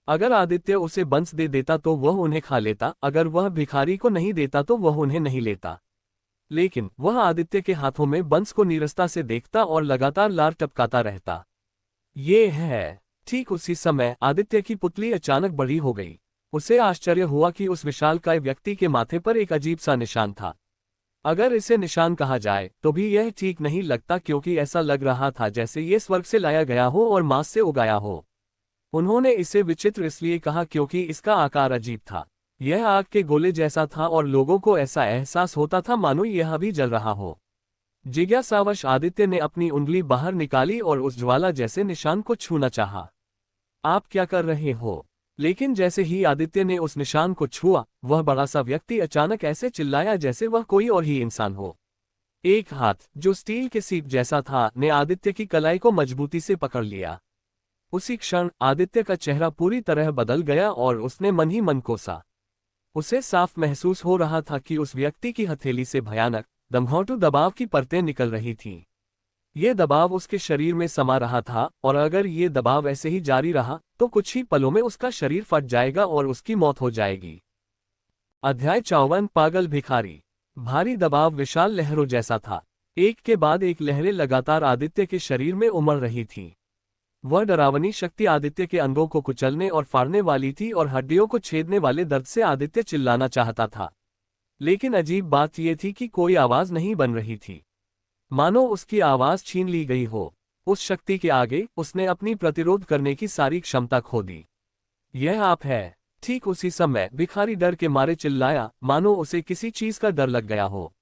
अगर आदित्य उसे बंस दे देता तो वह उन्हें खा लेता, अगर वह भिखारी को नहीं देता तो वह उन्हें नहीं लेता। लेकिन वह आदित्य के हाथों में बंस को नीरसता से देखता और लगातार लार टपकाता रहता। ये है। ठीक उसी समय आदित्य की पुतली अचानक बड़ी हो गई। उसे आश्चर्य हुआ कि उस विशालकाय व्यक्ति के माथे पर एक अजीब सा निशान था। अगर इसे निशान कहा जाए तो भी यह ठीक नहीं लगता, क्योंकि ऐसा लग रहा था जैसे ये स्वर्ग से लाया गया हो और मांस से उगाया हो। उन्होंने इसे विचित्र इसलिए कहा क्योंकि इसका आकार अजीब था। यह आग के गोले जैसा था और लोगों को ऐसा एहसास होता था मानो यह भी जल रहा हो। जिज्ञासावश आदित्य ने अपनी उंगली बाहर निकाली और उस ज्वाला जैसे निशान को छूना चाहा। आप क्या कर रहे हो? लेकिन जैसे ही आदित्य ने उस निशान को छुआ, वह बड़ा सा व्यक्ति अचानक ऐसे चिल्लाया जैसे वह कोई और ही इंसान हो। एक हाथ, जो स्टील के सीप जैसा था, ने आदित्य की कलाई को मजबूती से पकड़ लिया। उसी क्षण आदित्य का चेहरा पूरी तरह बदल गया और उसने मन ही मन कोसा। उसे साफ महसूस हो रहा था कि उस व्यक्ति की हथेली से भयानक, दमघोंटू दबाव की परतें निकल रही थीं। ये दबाव उसके शरीर में समा रहा था और अगर ये दबाव ऐसे ही जारी रहा तो कुछ ही पलों में उसका शरीर फट जाएगा और उसकी मौत हो जाएगी। अध्याय 54 पागल भिखारी। भारी दबाव विशाल लहरों जैसा था। एक के बाद एक लहरें लगातार आदित्य के शरीर में उमड़ रही थीं। वह डरावनी शक्ति आदित्य के अंगों को कुचलने और फाड़ने वाली थी और हड्डियों को छेदने वाले दर्द से आदित्य चिल्लाना चाहता था। लेकिन अजीब बात यह थी कि कोई आवाज नहीं बन रही थी, मानो उसकी आवाज छीन ली गई हो। उस शक्ति के आगे उसने अपनी प्रतिरोध करने की सारी क्षमता खो दी। यह आप है। ठीक उसी समय भिखारी डर के मारे चिल्लाया, मानो उसे किसी चीज का डर लग गया हो।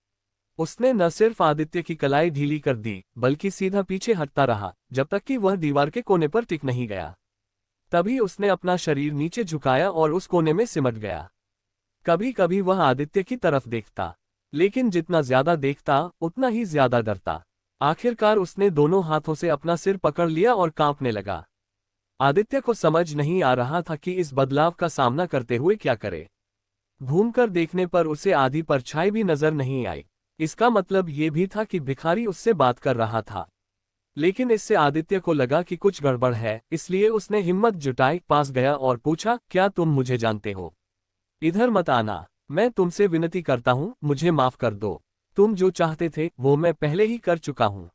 उसने न सिर्फ आदित्य की कलाई ढीली कर दी, बल्कि सीधा पीछे हटता रहा जब तक कि वह दीवार के कोने पर टिक नहीं गया। तभी उसने अपना शरीर नीचे झुकाया और उस कोने में सिमट गया। कभी कभी वह आदित्य की तरफ देखता, लेकिन जितना ज्यादा देखता उतना ही ज्यादा डरता। आखिरकार उसने दोनों हाथों से अपना सिर पकड़ लिया और कांपने लगा। आदित्य को समझ नहीं आ रहा था कि इस बदलाव का सामना करते हुए क्या करे। घूमकर देखने पर उसे आधी परछाई भी नजर नहीं आई। इसका मतलब ये भी था कि भिखारी उससे बात कर रहा था। लेकिन इससे आदित्य को लगा कि कुछ गड़बड़ है, इसलिए उसने हिम्मत जुटाई, पास गया और पूछा, क्या तुम मुझे जानते हो? इधर मत आना। मैं तुमसे विनती करता हूँ, मुझे माफ कर दो। तुम जो चाहते थे वो मैं पहले ही कर चुका हूँ।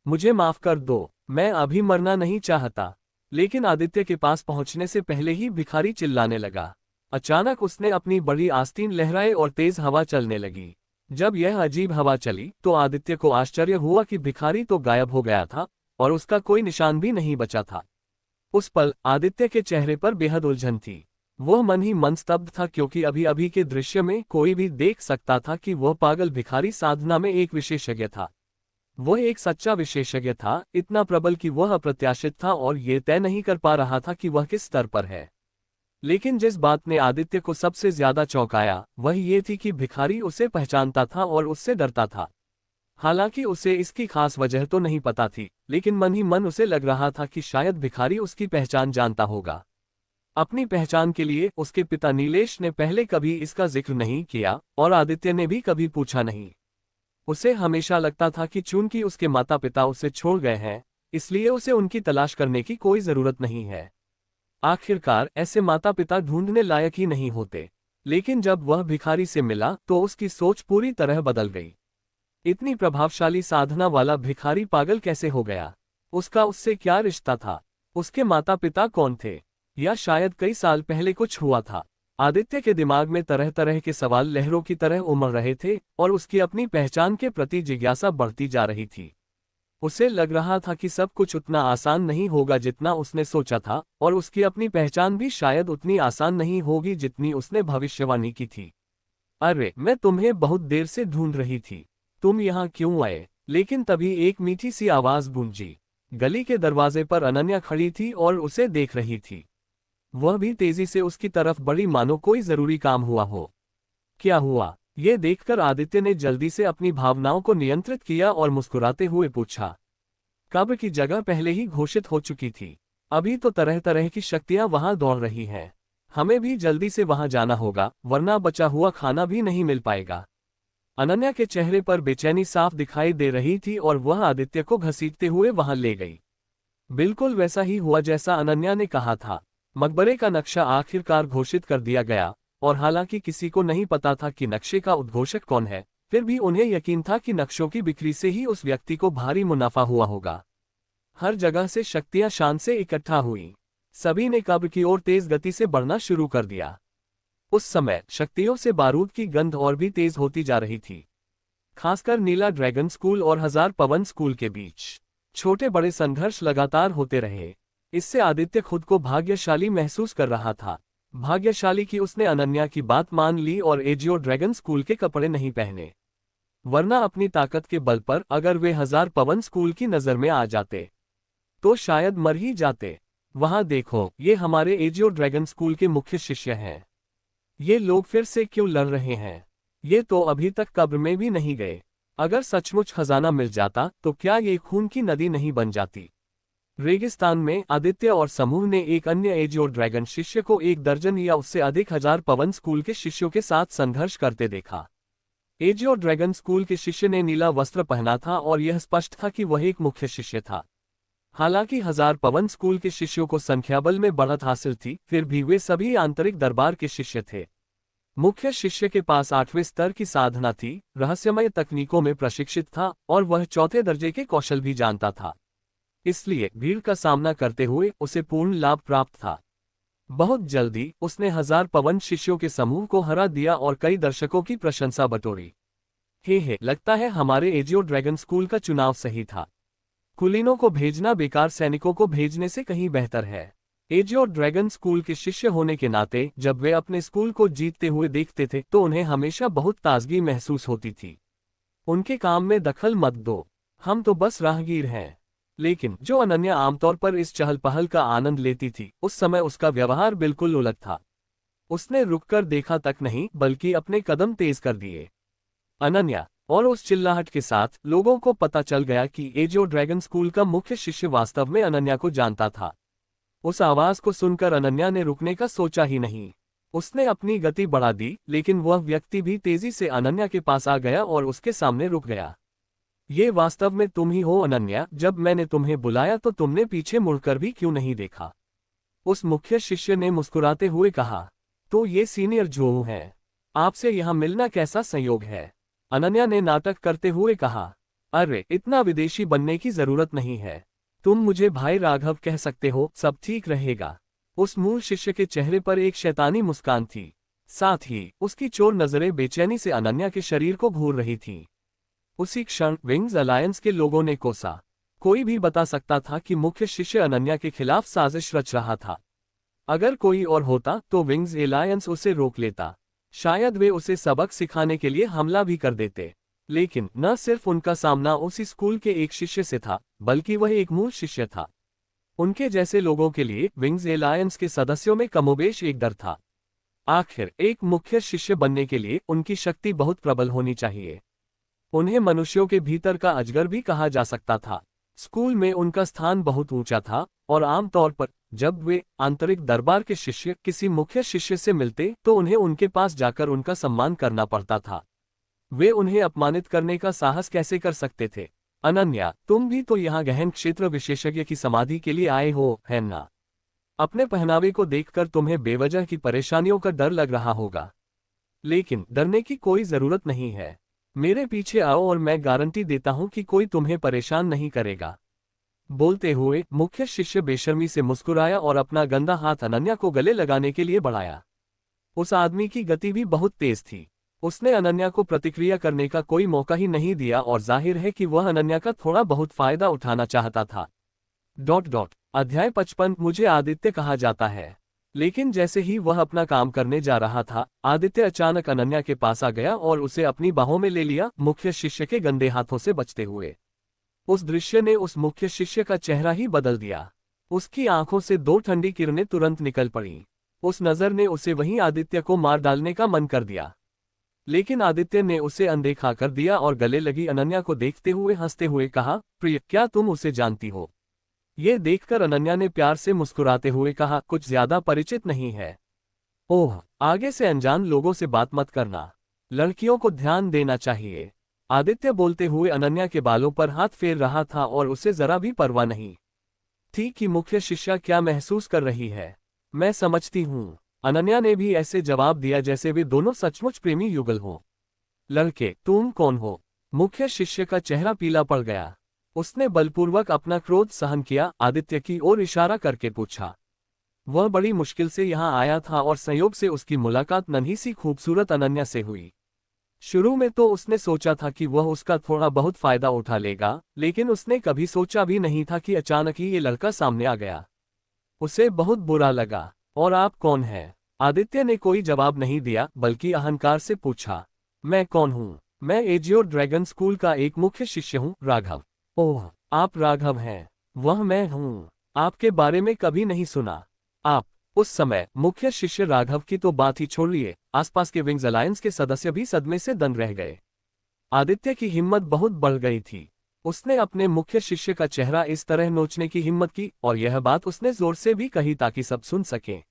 मुझे माफ कर दो, मैं अभी मरना नहीं चाहता। लेकिन आदित्य के पास पहुंचने से पहले ही भिखारी चिल्लाने लगा। अचानक उसने अपनी बड़ी आस्तीन लहराए और तेज हवा चलने लगी। जब यह अजीब हवा चली तो आदित्य को आश्चर्य हुआ कि भिखारी तो गायब हो गया था और उसका कोई निशान भी नहीं बचा था। उस पल आदित्य के चेहरे पर बेहद उलझन थी। वह मन ही मन स्तब्ध था, क्योंकि अभी अभी के दृश्य में कोई भी देख सकता था कि वह पागल भिखारी साधना में एक विशेषज्ञ था। वह एक सच्चा विशेषज्ञ था, इतना प्रबल कि वह अप्रत्याशित था और ये तय नहीं कर पा रहा था कि वह किस स्तर पर है। लेकिन जिस बात ने आदित्य को सबसे ज्यादा चौंकाया वह ये थी कि भिखारी उसे पहचानता था और उससे डरता था। हालांकि उसे इसकी खास वजह तो नहीं पता थी, लेकिन मन ही मन उसे लग रहा था कि शायद भिखारी उसकी पहचान जानता होगा। अपनी पहचान के लिए उसके पिता नीलेश ने पहले कभी इसका जिक्र नहीं किया और आदित्य ने भी कभी पूछा नहीं। उसे हमेशा लगता था कि चूंकि उसके माता पिता उसे छोड़ गए हैं, इसलिए उसे उनकी तलाश करने की कोई जरूरत नहीं है। आखिरकार ऐसे माता पिता ढूंढने लायक ही नहीं होते। लेकिन जब वह भिखारी से मिला तो उसकी सोच पूरी तरह बदल गई। इतनी प्रभावशाली साधना वाला भिखारी पागल कैसे हो गया? उसका उससे क्या रिश्ता था? उसके माता पिता कौन थे? या शायद कई साल पहले कुछ हुआ था? आदित्य के दिमाग में तरह तरह के सवाल लहरों की तरह उमड़ रहे थे और उसकी अपनी पहचान के प्रति जिज्ञासा बढ़ती जा रही थी। उसे लग रहा था कि सब कुछ उतना आसान नहीं होगा जितना उसने सोचा था, और उसकी अपनी पहचान भी शायद उतनी आसान नहीं होगी जितनी उसने भविष्यवाणी की थी। अरे, मैं तुम्हें बहुत देर से ढूंढ रही थी। तुम यहाँ क्यों आए? लेकिन तभी एक मीठी सी आवाज गूंजी। गली के दरवाजे पर अनन्या खड़ी थी और उसे देख रही थी। वह भी तेजी से उसकी तरफ बढ़ी, मानो कोई जरूरी काम हुआ हो। क्या हुआ? ये देखकर आदित्य ने जल्दी से अपनी भावनाओं को नियंत्रित किया और मुस्कुराते हुए पूछा। कब्र की जगह पहले ही घोषित हो चुकी थी। अभी तो तरह तरह की शक्तियां वहां दौड़ रही हैं। हमें भी जल्दी से वहां जाना होगा, वरना बचा हुआ खाना भी नहीं मिल पाएगा। अनन्या के चेहरे पर बेचैनी साफ दिखाई दे रही थी और वह आदित्य को घसीटते हुए वहां ले गई। बिल्कुल वैसा ही हुआ जैसा अनन्या ने कहा था। मकबरे का नक्शा आखिरकार घोषित कर दिया गया, और हालांकि किसी को नहीं पता था कि नक्शे का उद्घोषक कौन है, फिर भी उन्हें यकीन था कि नक्शों की बिक्री से ही उस व्यक्ति को भारी मुनाफा हुआ होगा। हर जगह से शक्तियां शान से इकट्ठा हुईं। सभी ने कब्र की ओर तेज गति से बढ़ना शुरू कर दिया। उस समय शक्तियों से बारूद की गंध और भी तेज होती जा रही थी, खासकर नीला ड्रैगन स्कूल और हजार पवन स्कूल के बीच छोटे बड़े संघर्ष लगातार होते रहे। इससे आदित्य खुद को भाग्यशाली महसूस कर रहा था। भाग्यशाली कि उसने अनन्या की बात मान ली और एजियो ड्रैगन स्कूल के कपड़े नहीं पहने, वरना अपनी ताकत के बल पर अगर वे हजार पवन स्कूल की नजर में आ जाते तो शायद मर ही जाते। वहां देखो, ये हमारे एजियो ड्रैगन स्कूल के मुख्य शिष्य हैं। ये लोग फिर से क्यों लड़ रहे हैं? ये तो अभी तक कब्र में भी नहीं गए। अगर सचमुच खजाना मिल जाता तो क्या ये खून की नदी नहीं बन जाती? रेगिस्तान में आदित्य और समूह ने एक अन्य एजियो ड्रैगन शिष्य को 1 दर्जन या उससे अधिक हजार पवन स्कूल के शिष्यों के साथ संघर्ष करते देखा। एजियो ड्रैगन स्कूल के शिष्य ने नीला वस्त्र पहना था और यह स्पष्ट था कि वह एक मुख्य शिष्य था। हालांकि हजार पवन स्कूल के शिष्यों को संख्याबल में बढ़त हासिल थी, फिर भी वे सभी आंतरिक दरबार के शिष्य थे। मुख्य शिष्य के पास 8वें स्तर की साधना थी, रहस्यमय तकनीकों में प्रशिक्षित था और वह 4थे दर्जे के कौशल भी जानता था। इसलिए भीड़ का सामना करते हुए उसे पूर्ण लाभ प्राप्त था। बहुत जल्दी उसने हजार पवन शिष्यों के समूह को हरा दिया और कई दर्शकों की प्रशंसा बटोरी। हे, लगता है हमारे एजियो ड्रैगन स्कूल का चुनाव सही था। कुलीनों को भेजना बेकार सैनिकों को भेजने से कहीं बेहतर है। एजियो ड्रैगन स्कूल के शिष्य होने के नाते जब वे अपने स्कूल को जीतते हुए देखते थे तो उन्हें हमेशा बहुत ताजगी महसूस होती थी। उनके काम में दखल मत दो, हम तो बस राहगीर हैं। लेकिन जो अनन्या आमतौर पर इस चहल पहल का आनंद लेती थी, उस समय उसका व्यवहार बिल्कुल उलट था। उसने रुककर देखा तक नहीं बल्कि अपने कदम तेज कर दिए। अनन्या और उस चिल्लाहट के साथ लोगों को पता चल गया कि एजियो ड्रैगन स्कूल का मुख्य शिष्य वास्तव में अनन्या को जानता था। उस आवाज को सुनकर अनन्या ने रुकने का सोचा ही नहीं। उसने अपनी गति बढ़ा दी, लेकिन वह व्यक्ति भी तेजी से अनन्या के पास आ गया और उसके सामने रुक गया। ये वास्तव में तुम ही हो अनन्या? जब मैंने तुम्हें बुलाया तो तुमने पीछे मुड़कर भी क्यों नहीं देखा? उस मुख्य शिष्य ने मुस्कुराते हुए कहा। तो ये सीनियर जो है, आपसे यहाँ मिलना कैसा संयोग है? अनन्या ने नाटक करते हुए कहा। अरे, इतना विदेशी बनने की जरूरत नहीं है। तुम मुझे भाई राघव कह सकते हो, सब ठीक रहेगा। उस मूल शिष्य के चेहरे पर एक शैतानी मुस्कान थी, साथ ही उसकी चोर नजरें बेचैनी से अनन्या के शरीर को घूर रही थीं। उसी क्षण विंग्स अलायंस के लोगों ने कोसा। कोई भी बता सकता था कि मुख्य शिष्य अनन्या के खिलाफ साजिश रच रहा था। अगर कोई और होता तो विंग्स अलायंस उसे रोक लेता। शायद वे उसे सबक सिखाने के लिए हमला भी कर देते। लेकिन न सिर्फ उनका सामना उसी स्कूल के एक शिष्य से था, बल्कि वह एक मूल शिष्य था। उनके जैसे लोगों के लिए विंग्स अलायंस के सदस्यों में कमोबेश एक डर था। आखिर एक मुख्य शिष्य बनने के लिए उनकी शक्ति बहुत प्रबल होनी चाहिए। उन्हें मनुष्यों के भीतर का अजगर भी कहा जा सकता था। स्कूल में उनका स्थान बहुत ऊंचा था और आमतौर पर जब वे आंतरिक दरबार के शिष्य किसी मुख्य शिष्य से मिलते तो उन्हें उनके पास जाकर उनका सम्मान करना पड़ता था। वे उन्हें अपमानित करने का साहस कैसे कर सकते थे? अनन्या, तुम भी तो यहाँ गहन क्षेत्र विशेषज्ञ की समाधि के लिए आए हो, है ना? अपने पहनावे को देखकर तुम्हें बेवजह की परेशानियों का डर लग रहा होगा, लेकिन डरने की कोई जरूरत नहीं है। मेरे पीछे आओ और मैं गारंटी देता हूं कि कोई तुम्हें परेशान नहीं करेगा। बोलते हुए मुख्य शिष्य बेशर्मी से मुस्कुराया और अपना गंदा हाथ अनन्या को गले लगाने के लिए बढ़ाया। उस आदमी की गति भी बहुत तेज थी। उसने अनन्या को प्रतिक्रिया करने का कोई मौका ही नहीं दिया और जाहिर है कि वह अनन्या का थोड़ा बहुत फायदा उठाना चाहता था। अध्याय 55। मुझे आदित्य कहा जाता है। लेकिन जैसे ही वह अपना काम करने जा रहा था, आदित्य अचानक अनन्या के पास आ गया और उसे अपनी बाहों में ले लिया, मुख्य शिष्य के गंदे हाथों से बचते हुए। उस दृश्य ने उस मुख्य शिष्य का चेहरा ही बदल दिया। उसकी आंखों से 2 ठंडी किरणें तुरंत निकल पड़ीं। उस नजर ने उसे वहीं आदित्य को मार डालने का मन कर दिया। लेकिन आदित्य ने उसे अनदेखा कर दिया और गले लगी अनन्या को देखते हुए हंसते हुए कहा, प्रिय, क्या तुम उसे जानती हो? ये देखकर अनन्या ने प्यार से मुस्कुराते हुए कहा, कुछ ज्यादा परिचित नहीं है। ओह, आगे से अनजान लोगों से बात मत करना। लड़कियों को ध्यान देना चाहिए। आदित्य बोलते हुए अनन्या के बालों पर हाथ फेर रहा था और उसे जरा भी परवाह नहीं थी कि मुख्य शिष्या क्या महसूस कर रही है। मैं समझती हूँ। अनन्या ने भी ऐसे जवाब दिया जैसे वे दोनों सचमुच प्रेमी युगल हों। लड़के, तुम कौन हो? मुख्य शिष्य का चेहरा पीला पड़ गया। उसने बलपूर्वक अपना क्रोध सहन किया, आदित्य की ओर इशारा करके पूछा। वह बड़ी मुश्किल से यहाँ आया था और संयोग से उसकी मुलाकात नन्ही सी खूबसूरत अनन्या से हुई। शुरू में तो उसने सोचा था कि वह उसका थोड़ा बहुत फायदा उठा लेगा, लेकिन उसने कभी सोचा भी नहीं था कि अचानक ही ये लड़का सामने आ गया। उसे बहुत बुरा लगा। और आप कौन हैं? आदित्य ने कोई जवाब नहीं दिया, बल्कि अहंकार से पूछा। मैं कौन हूँ? मैं एजियोर ड्रैगन स्कूल का एक मुख्य शिष्य हूँ, राघव। ओह, आप राघव हैं। वह मैं हूँ। आपके बारे में कभी नहीं सुना। आप? उस समय मुख्य शिष्य राघव की तो बात ही छोड़िए, आसपास के विंग्स अलायंस के सदस्य भी सदमे से दंग रह गए। आदित्य की हिम्मत बहुत बढ़ गई थी। उसने अपने मुख्य शिष्य का चेहरा इस तरह नोचने की हिम्मत की, और यह बात उसने जोर से भी कही ताकि सब सुन सकें।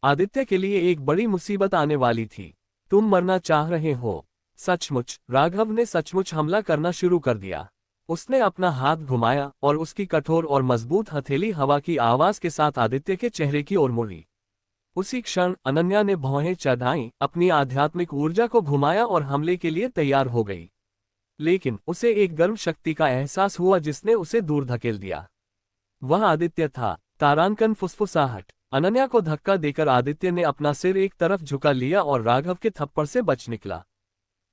आदित्य के लिए एक बड़ी मुसीबत आने वाली थी। तुम मरना चाह रहे हो? सचमुच? राघव ने सचमुच हमला करना शुरू कर दिया। उसने अपना हाथ घुमाया और उसकी कठोर और मजबूत हथेली हवा की आवाज के साथ आदित्य के चेहरे की ओर मुड़ी। उसी क्षण अनन्या ने भौहें चढ़ाईं, अपनी आध्यात्मिक ऊर्जा को घुमाया और हमले के लिए तैयार हो गई। लेकिन उसे एक गर्म शक्ति का एहसास हुआ जिसने उसे दूर धकेल दिया। वह आदित्य था। तारांकन फुसफुसाहट। अनन्या को धक्का देकर आदित्य ने अपना सिर एक तरफ झुका लिया और राघव के थप्पड़ से बच निकला।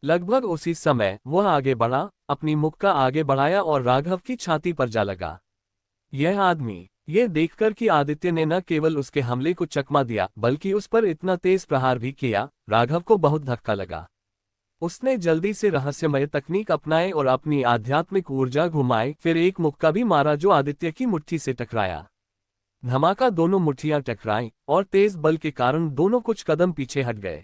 लगभग उसी समय वह आगे बढ़ा, अपनी मुक्का आगे बढ़ाया और राघव की छाती पर जा लगा। यह आदमी। ये देखकर कि आदित्य ने न केवल उसके हमले को चकमा दिया, बल्कि उस पर इतना तेज प्रहार भी किया, राघव को बहुत धक्का लगा। उसने जल्दी से रहस्यमय तकनीक अपनाए और अपनी आध्यात्मिक ऊर्जा घुमाए, फिर एक मुक्का भी मारा जो आदित्य की मुट्ठी से टकराया। धमाका, दोनों मुट्ठियां टकराईं और तेज बल के कारण दोनों कुछ कदम पीछे हट गए।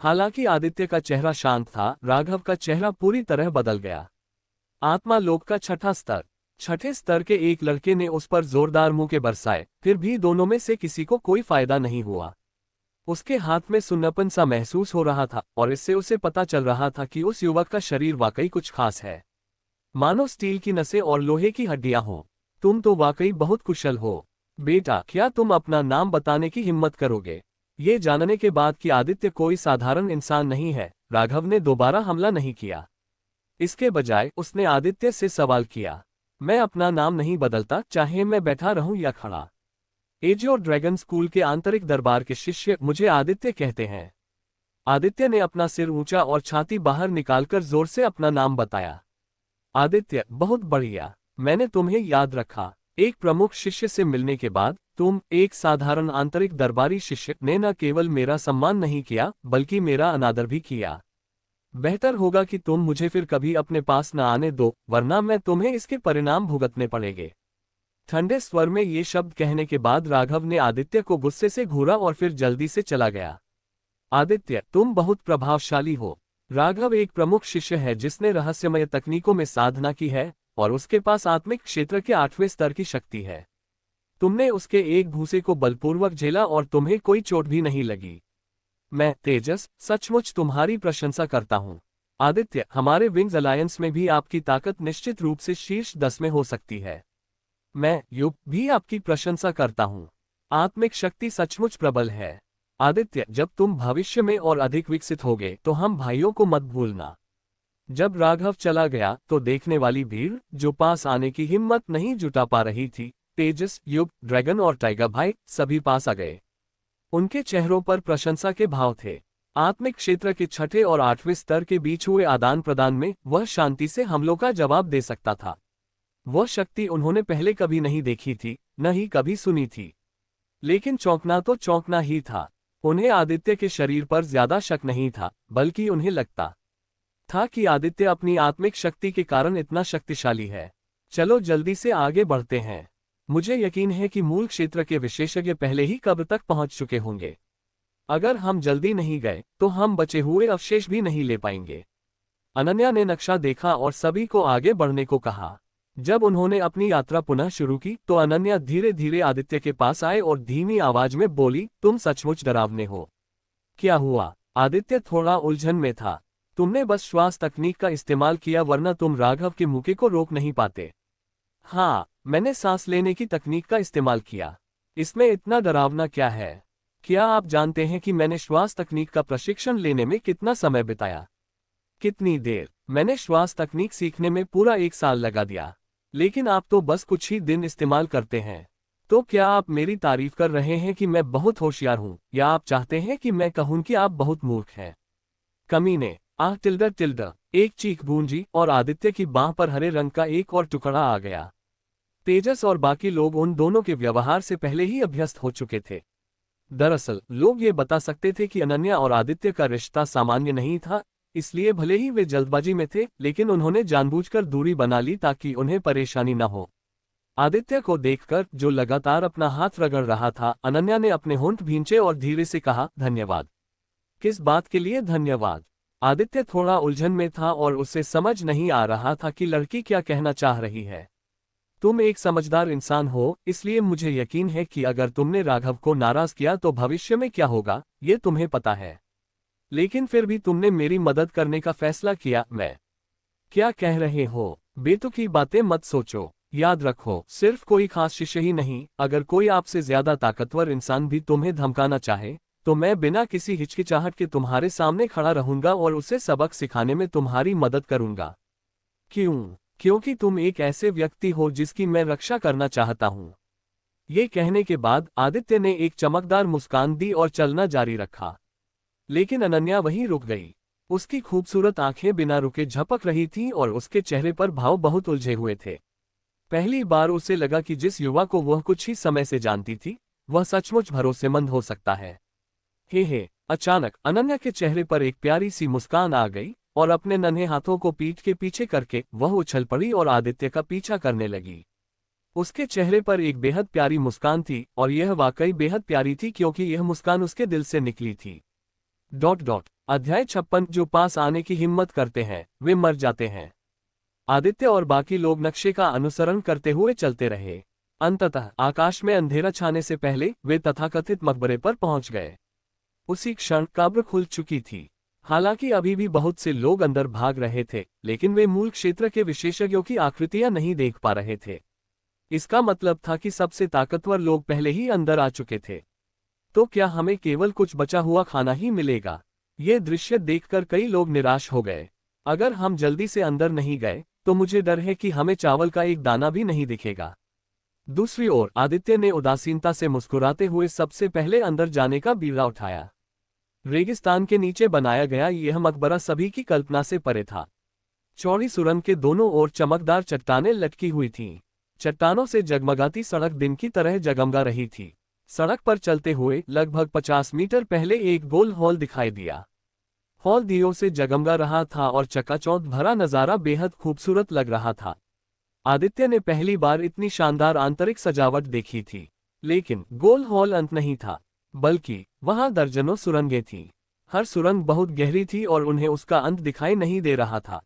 हालांकि आदित्य का चेहरा शांत था, राघव का चेहरा पूरी तरह बदल गया। आत्मा लोक का छठा स्तर। छठे स्तर के एक लड़के ने उस पर जोरदार मुक्के बरसाए, फिर भी दोनों में से किसी को कोई फायदा नहीं हुआ। उसके हाथ में सुन्नापन सा महसूस हो रहा था और इससे उसे पता चल रहा था कि उस युवक का शरीर वाकई कुछ खास है, मानो स्टील की नसें और लोहे की हड्डियां हों। तुम तो वाकई बहुत कुशल हो बेटा, क्या तुम अपना नाम बताने की हिम्मत करोगे? ये जानने के बाद कि आदित्य कोई साधारण इंसान नहीं है, राघव ने दोबारा हमला नहीं किया। इसके बजाय उसने आदित्य से सवाल किया। मैं अपना नाम नहीं बदलता, चाहे मैं बैठा रहूं या खड़ा। एजियोर ड्रैगन स्कूल के आंतरिक दरबार के शिष्य मुझे आदित्य कहते हैं। आदित्य ने अपना सिर ऊंचा और छाती बाहर निकालकर जोर से अपना नाम बताया। आदित्य, बहुत बढ़िया, मैंने तुम्हें याद रखा। एक प्रमुख शिष्य से मिलने के बाद तुम, एक साधारण आंतरिक दरबारी शिष्य, ने न केवल मेरा सम्मान नहीं किया, बल्कि मेरा अनादर भी किया। बेहतर होगा कि तुम मुझे फिर कभी अपने पास न आने दो, वरना मैं तुम्हें इसके परिणाम भुगतने पड़ेंगे। ठंडे स्वर में ये शब्द कहने के बाद राघव ने आदित्य को गुस्से से घूरा और फिर जल्दी से चला गया। आदित्य, तुम बहुत प्रभावशाली हो। राघव एक प्रमुख शिष्य है जिसने रहस्यमय तकनीकों में साधना की है और उसके पास आत्मिक क्षेत्र के 8वें स्तर की शक्ति है। तुमने उसके एक भूसे को बलपूर्वक झेला और तुम्हें कोई चोट भी नहीं लगी। मैं, तेजस, सचमुच तुम्हारी प्रशंसा करता हूँ। आदित्य, हमारे विंग्स अलायंस में भी आपकी ताकत निश्चित रूप से शीर्ष 10 में हो सकती है। मैं, युग, भी आपकी प्रशंसा करता हूँ। आत्मिक शक्ति सचमुच प्रबल है। आदित्य, जब तुम भविष्य में और अधिक विकसित होगे तो हम भाइयों को मत भूलना। जब राघव चला गया तो देखने वाली भीड़, जो पास आने की हिम्मत नहीं जुटा पा रही थी, तेजस, युग, ड्रैगन और टाइगर भाई, सभी पास आ गए। उनके चेहरों पर प्रशंसा के भाव थे। आत्मिक क्षेत्र के 6ठे और 8वें स्तर के बीच हुए आदान प्रदान में वह शांति से हमलों का जवाब दे सकता था। वह शक्ति उन्होंने पहले कभी नहीं देखी थी, न ही कभी सुनी थी। लेकिन चौंकना तो चौंकना ही था। उन्हें आदित्य के शरीर पर ज्यादा शक नहीं था, बल्कि उन्हें लगता था कि आदित्य अपनी आत्मिक शक्ति के कारण इतना शक्तिशाली है। चलो जल्दी से आगे बढ़ते हैं। मुझे यकीन है कि मूल क्षेत्र के विशेषज्ञ पहले ही कब्र तक पहुंच चुके होंगे। अगर हम जल्दी नहीं गए तो हम बचे हुए अवशेष भी नहीं ले पाएंगे। अनन्या ने नक्शा देखा और सभी को आगे बढ़ने को कहा। जब उन्होंने अपनी यात्रा पुनः शुरू की तो अनन्या धीरे धीरे आदित्य के पास आए और धीमी आवाज में बोली, तुम सचमुच डरावने हो। क्या हुआ? आदित्य थोड़ा उलझन में था। तुमने बस श्वास तकनीक का इस्तेमाल किया, वरना तुम राघव के मुक्के को रोक नहीं पाते। हाँ, मैंने सांस लेने की तकनीक का इस्तेमाल किया। इसमें इतना डरावना क्या है? क्या आप जानते हैं कि मैंने श्वास तकनीक का प्रशिक्षण लेने में कितना समय बिताया? कितनी देर? मैंने श्वास तकनीक सीखने में पूरा 1 साल लगा दिया। लेकिन आप तो बस कुछ ही दिन इस्तेमाल करते हैं। तो क्या आप मेरी तारीफ कर रहे हैं कि मैं बहुत होशियार हूं, या आप चाहते हैं कि मैं कहूं कि आप बहुत मूर्ख हैं? कमीने! आह टिल्डर टिल्डर! एक चीख गूंजी और आदित्य की बाह पर हरे रंग का एक और टुकड़ा आ गया। तेजस और बाकी लोग उन दोनों के व्यवहार से पहले ही अभ्यस्त हो चुके थे। दरअसल लोग ये बता सकते थे कि अनन्या और आदित्य का रिश्ता सामान्य नहीं था, इसलिए भले ही वे जल्दबाजी में थे, लेकिन उन्होंने जानबूझकर दूरी बना ली ताकि उन्हें परेशानी न हो। आदित्य को देखकर, जो लगातार अपना हाथ रगड़ रहा था, अनन्या ने अपने होंठ भींचे और धीरे से कहा, धन्यवाद। किस बात के लिए धन्यवाद? आदित्य थोड़ा उलझन में था और उसे समझ नहीं आ रहा था कि लड़की क्या कहना चाह रही है। तुम एक समझदार इंसान हो, इसलिए मुझे यकीन है कि अगर तुमने राघव को नाराज किया तो भविष्य में क्या होगा, ये तुम्हें पता है। लेकिन फिर भी तुमने मेरी मदद करने का फैसला किया। मैं क्या कह रहे हो? बेतुकी बातें मत सोचो। याद रखो, सिर्फ कोई खास शिष्य ही नहीं, अगर कोई आपसे ज्यादा ताकतवर इंसान भी तुम्हें धमकाना चाहे, तो मैं बिना किसी हिचकिचाहट के तुम्हारे सामने खड़ा रहूंगा और उसे सबक सिखाने में तुम्हारी मदद करूंगा। क्यों? क्योंकि तुम एक ऐसे व्यक्ति हो जिसकी मैं रक्षा करना चाहता हूं। ये कहने के बाद आदित्य ने एक चमकदार मुस्कान दी और चलना जारी रखा। लेकिन अनन्या वहीं रुक गई। उसकी खूबसूरत आंखें बिना रुके झपक रही थीं और उसके चेहरे पर भाव बहुत उलझे हुए थे। पहली बार उसे लगा कि जिस युवा को वह कुछ ही समय से जानती थी, वह सचमुच भरोसेमंद हो सकता है। हे! अचानक अनन्या के चेहरे पर एक प्यारी सी मुस्कान आ गई और अपने नन्हे हाथों को पीठ के पीछे करके वह उछल पड़ी और आदित्य का पीछा करने लगी। उसके चेहरे पर एक बेहद प्यारी मुस्कान थी और यह वाकई बेहद प्यारी थी क्योंकि यह मुस्कान उसके दिल से निकली थी। अध्याय 56। जो पास आने की हिम्मत करते हैं, वे मर जाते हैं। आदित्य और बाकी लोग नक्शे का अनुसरण करते हुए चलते रहे। अंततः आकाश में अंधेरा छाने से पहले वे तथाकथित मकबरे पर पहुंच गए। उसी क्षण कब्र खुल चुकी थी। हालांकि अभी भी बहुत से लोग अंदर भाग रहे थे, लेकिन वे मूल क्षेत्र के विशेषज्ञों की आकृतियां नहीं देख पा रहे थे। इसका मतलब था कि सबसे ताकतवर लोग पहले ही अंदर आ चुके थे। तो क्या हमें केवल कुछ बचा हुआ खाना ही मिलेगा? ये दृश्य देखकर कई लोग निराश हो गए। अगर हम जल्दी से अंदर नहीं गए, तो मुझे डर है कि हमें चावल का एक दाना भी नहीं दिखेगा। दूसरी ओर आदित्य ने उदासीनता से मुस्कुराते हुए सबसे पहले अंदर जाने का बीड़ा उठाया। रेगिस्तान के नीचे बनाया गया यह मकबरा सभी की कल्पना से परे था। चौड़ी सुरंग के दोनों ओर चमकदार चट्टानें लटकी हुई थीं। चट्टानों से जगमगाती सड़क दिन की तरह जगमगा रही थी। सड़क पर चलते हुए लगभग 50 मीटर पहले एक गोल हॉल दिखाई दिया। हॉल दियों से जगमगा रहा था और चकाचौंध भरा नजारा बेहद खूबसूरत लग रहा था। आदित्य ने पहली बार इतनी शानदार आंतरिक सजावट देखी थी। लेकिन गोल हॉल अंत नहीं था, बल्कि वहां दर्जनों सुरंगें थीं। हर सुरंग बहुत गहरी थी और उन्हें उसका अंत दिखाई नहीं दे रहा था।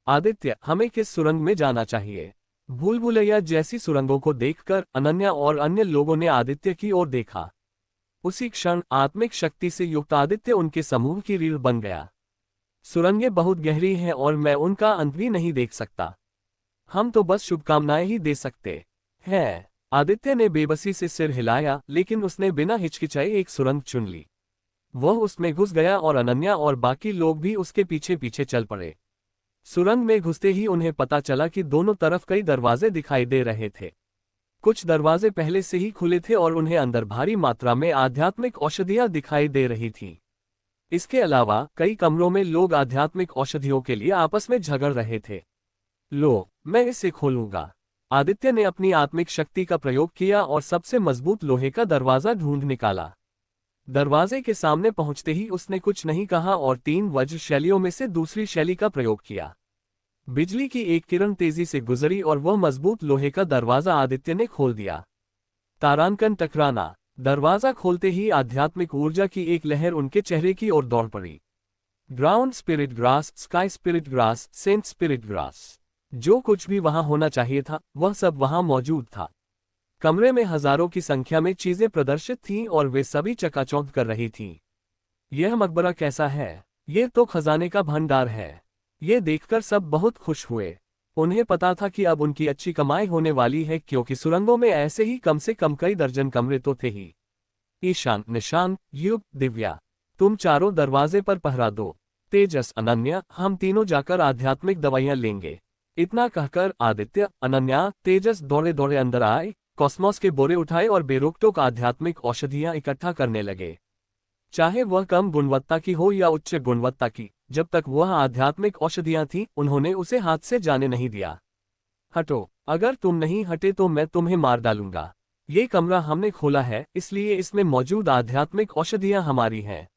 आदित्य, हमें किस सुरंग में जाना चाहिए? भूल-भुलैया जैसी सुरंगों को देखकर अनन्या और अन्य लोगों ने आदित्य की ओर देखा। उसी क्षण आत्मिक शक्ति से युक्त आदित्य उनके समूह की रीढ़ बन गया। सुरंगें बहुत गहरी हैं और मैं उनका अंत भी नहीं देख सकता। हम तो बस शुभकामनाएं ही दे सकते हैं। आदित्य ने बेबसी से सिर हिलाया, लेकिन उसने बिना हिचकिचाए एक सुरंग चुन ली। वह उसमें घुस गया और अनन्या और बाकी लोग भी उसके पीछे पीछे चल पड़े। सुरंग में घुसते ही उन्हें पता चला कि दोनों तरफ कई दरवाजे दिखाई दे रहे थे। कुछ दरवाजे पहले से ही खुले थे और उन्हें अंदर भारी मात्रा में आध्यात्मिक औषधियां दिखाई दे रही थीं। इसके अलावा कई कमरों में लोग आध्यात्मिक औषधियों के लिए आपस में झगड़ रहे थे। लो, मैं इसे खोलूंगा। आदित्य ने अपनी आत्मिक शक्ति का प्रयोग किया और सबसे मजबूत लोहे का दरवाजा ढूंढ निकाला। दरवाजे के सामने पहुंचते ही उसने कुछ नहीं कहा और 3 वज्र शैलियों में से दूसरी शैली का प्रयोग किया। बिजली की एक किरण तेजी से गुजरी और वह मजबूत लोहे का दरवाजा आदित्य ने खोल दिया। तारांकन टकराना। दरवाजा खोलते ही आध्यात्मिक ऊर्जा की एक लहर उनके चेहरे की ओर दौड़ पड़ी। Ground spirit grass, sky spirit grass, saint spirit grass. जो कुछ भी वहां होना चाहिए था, वह सब वहां मौजूद था। कमरे में हजारों की संख्या में चीजें प्रदर्शित थीं और वे सभी चकाचौंध कर रही थीं। यह मकबरा कैसा है? ये तो खजाने का भंडार है। ये देखकर सब बहुत खुश हुए। उन्हें पता था कि अब उनकी अच्छी कमाई होने वाली है, क्योंकि सुरंगों में ऐसे ही कम से कम कई दर्जन कमरे तो थे ही। ईशान, निशांत, युग, दिव्या, तुम चारों दरवाजे पर पहरा दो। तेजस, अनन्या, हम तीनों जाकर आध्यात्मिक दवाइयां लेंगे। इतना कहकर आदित्य, अनन्या, तेजस दौड़े दौड़े अंदर आए, कॉस्मोस के बोरे उठाए और बेरोकटोक आध्यात्मिक औषधियां इकट्ठा करने लगे। चाहे वह कम गुणवत्ता की हो या उच्च गुणवत्ता की, जब तक वह आध्यात्मिक औषधियां थीं, उन्होंने उसे हाथ से जाने नहीं दिया। हटो, अगर तुम नहीं हटे तो मैं तुम्हें मार डालूंगा। ये कमरा हमने खोला है, इसलिए इसमें मौजूद आध्यात्मिक औषधियां हमारी हैं।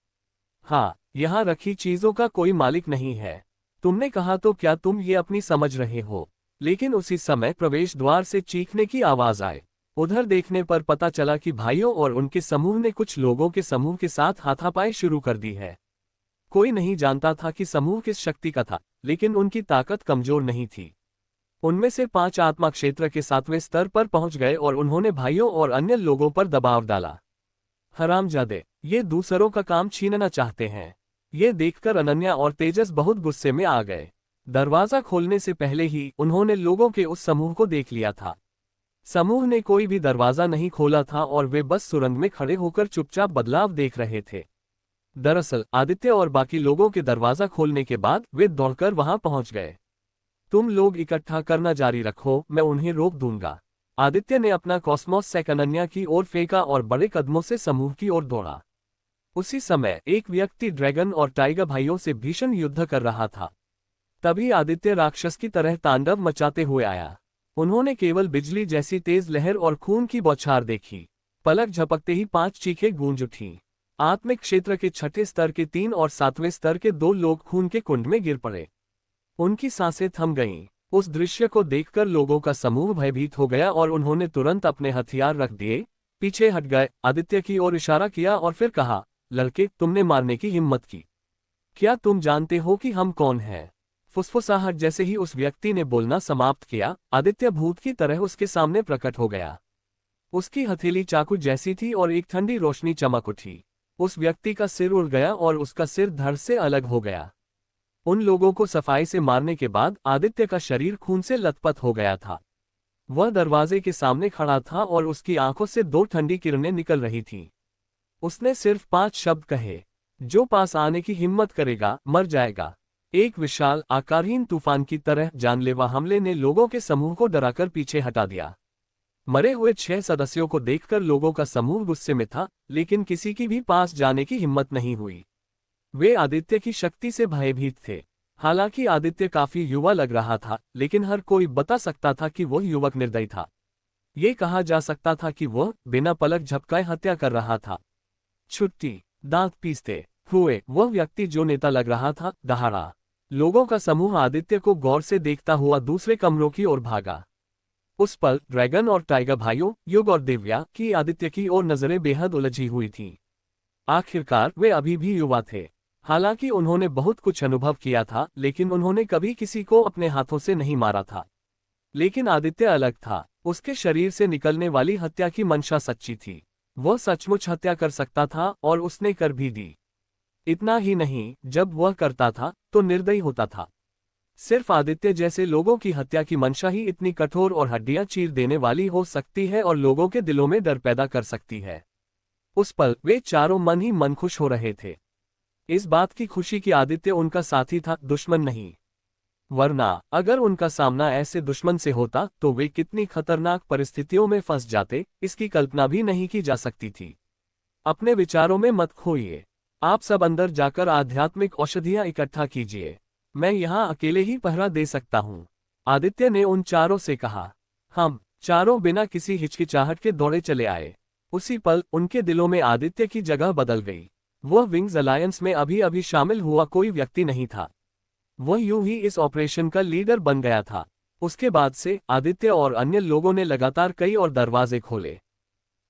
हाँ, यहाँ रखी चीजों का कोई मालिक नहीं है। तुमने कहा तो क्या तुम ये अपनी समझ रहे हो? लेकिन उसी समय प्रवेश द्वार से चीखने की आवाज आए। उधर देखने पर पता चला कि भाइयों और उनके समूह ने कुछ लोगों के समूह के साथ हाथापाई शुरू कर दी है। कोई नहीं जानता था कि समूह किस शक्ति का था, लेकिन उनकी ताकत कमजोर नहीं थी। उनमें से 5 आत्मा क्षेत्र के 7वें स्तर पर पहुंच गए और उन्होंने भाइयों और अन्य लोगों पर दबाव डाला। हरामजादे, ये दूसरों का काम छीनना चाहते हैं। ये देखकर अनन्या और तेजस बहुत गुस्से में आ गए। दरवाजा खोलने से पहले ही उन्होंने लोगों के उस समूह को देख लिया था। समूह ने कोई भी दरवाजा नहीं खोला था और वे बस सुरंग में खड़े होकर चुपचाप बदलाव देख रहे थे। दरअसल आदित्य और बाकी लोगों के दरवाजा खोलने के बाद वे दौड़कर वहां पहुंच गए। तुम लोग इकट्ठा करना जारी रखो, मैं उन्हें रोक दूंगा। आदित्य ने अपना कॉस्मोस सैक अनन्या की ओर फेंका और बड़े कदमों से समूह की ओर दौड़ा। उसी समय एक व्यक्ति ड्रैगन और टाइगर भाइयों से भीषण युद्ध कर रहा था। तभी आदित्य राक्षस की तरह तांडव मचाते हुए आया। उन्होंने केवल बिजली जैसी तेज लहर और खून की बौछार देखी। पलक झपकते ही 5 चीखें गूंज उठीं। आत्मिक क्षेत्र के 6ठे स्तर के 3 और 7वें स्तर के 2 लोग खून के कुंड में गिर पड़े। उनकी सांसें थम गईं। उस दृश्य को देखकर लोगों का समूह भयभीत हो गया और उन्होंने तुरंत अपने हथियार रख दिए, पीछे हट गए। आदित्य की ओर इशारा किया और फिर कहा, लड़के, तुमने मारने की हिम्मत की। क्या तुम जानते हो कि हम कौन हैं? फुसफुसाहट जैसे ही उस व्यक्ति ने बोलना समाप्त किया, आदित्य भूत की तरह उसके सामने प्रकट हो गया। उसकी हथेली चाकू जैसी थी और एक ठंडी रोशनी चमक उठी। उस व्यक्ति का सिर उड़ गया और उसका सिर धड़ से अलग हो गया। उन लोगों को सफाई से मारने के बाद आदित्य का शरीर खून से लथपथ हो गया था। वह दरवाजे के सामने खड़ा था और उसकी आंखों से 2 ठंडी किरणें निकल रही थीं। उसने सिर्फ 5 शब्द कहे, जो पास आने की हिम्मत करेगा मर जाएगा। एक विशाल आकारहीन तूफान की तरह जानलेवा हमले ने लोगों के समूह को डराकर पीछे हटा दिया। मरे हुए 6 सदस्यों को देखकर लोगों का समूह गुस्से में था, लेकिन किसी की भी पास जाने की हिम्मत नहीं हुई। वे आदित्य की शक्ति से भयभीत थे। हालांकि आदित्य काफी युवा लग रहा था, लेकिन हर कोई बता सकता था कि वह युवक निर्दयी था। ये कहा जा सकता था कि वह बिना पलक झपकाए हत्या कर रहा था। छुट्टी, दांत पीसते हुए वह व्यक्ति जो नेता लग रहा था, दहाड़ा। लोगों का समूह आदित्य को गौर से देखता हुआ दूसरे कमरों की ओर भागा। उस पल ड्रैगन और टाइगर भाइयों, युग और दिव्या की आदित्य की ओर नजरें बेहद उलझी हुई थीं। आखिरकार वे अभी भी युवा थे। हालांकि उन्होंने बहुत कुछ अनुभव किया था, लेकिन उन्होंने कभी किसी को अपने हाथों से नहीं मारा था। लेकिन आदित्य अलग था। उसके शरीर से निकलने वाली हत्या की मंशा सच्ची थी। वह सचमुच हत्या कर सकता था और उसने कर भी दी। इतना ही नहीं, जब वह करता था तो निर्दयी होता था। सिर्फ आदित्य जैसे लोगों की हत्या की मंशा ही इतनी कठोर और हड्डियां चीर देने वाली हो सकती है और लोगों के दिलों में डर पैदा कर सकती है। उस पल वे चारों मन ही मन खुश हो रहे थे। इस बात की खुशी कि आदित्य उनका साथी था, दुश्मन नहीं। वरना अगर उनका सामना ऐसे दुश्मन से होता तो वे कितनी खतरनाक परिस्थितियों में फंस जाते, इसकी कल्पना भी नहीं की जा सकती थी। अपने विचारों में मत खोइए। आप सब अंदर जाकर आध्यात्मिक औषधियां इकट्ठा कीजिए। मैं यहाँ अकेले ही पहरा दे सकता हूँ, आदित्य ने उन चारों से कहा। हम चारों बिना किसी हिचकिचाहट के दौड़े चले आए। उसी पल उनके दिलों में आदित्य की जगह बदल गई। वह विंग्स अलायंस में अभी अभी शामिल हुआ कोई व्यक्ति नहीं था। वह यूं ही इस ऑपरेशन का लीडर बन गया था। उसके बाद से आदित्य और अन्य लोगों ने लगातार कई और दरवाजे खोले।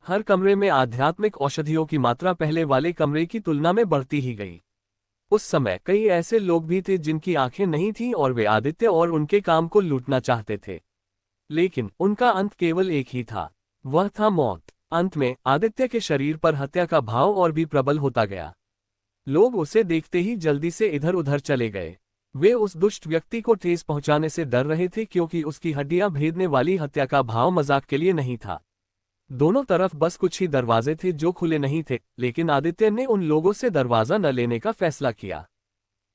हर कमरे में आध्यात्मिक औषधियों की मात्रा पहले वाले कमरे की तुलना में बढ़ती ही गई। उस समय कई ऐसे लोग भी थे जिनकी आंखें नहीं थीं और वे आदित्य और उनके काम को लूटना चाहते थे। लेकिन उनका अंत केवल एक ही था, वह था मौत। अंत में आदित्य के शरीर पर हत्या का भाव और भी प्रबल होता गया। लोग उसे देखते ही जल्दी से इधर उधर चले गए। वे उस दुष्ट व्यक्ति को ठेस पहुंचाने से डर रहे थे क्योंकि उसकी हड्डियां भेदने वाली हत्या का भाव मजाक के लिए नहीं था। दोनों तरफ बस कुछ ही दरवाजे थे जो खुले नहीं थे, लेकिन आदित्य ने उन लोगों से दरवाजा न लेने का फैसला किया।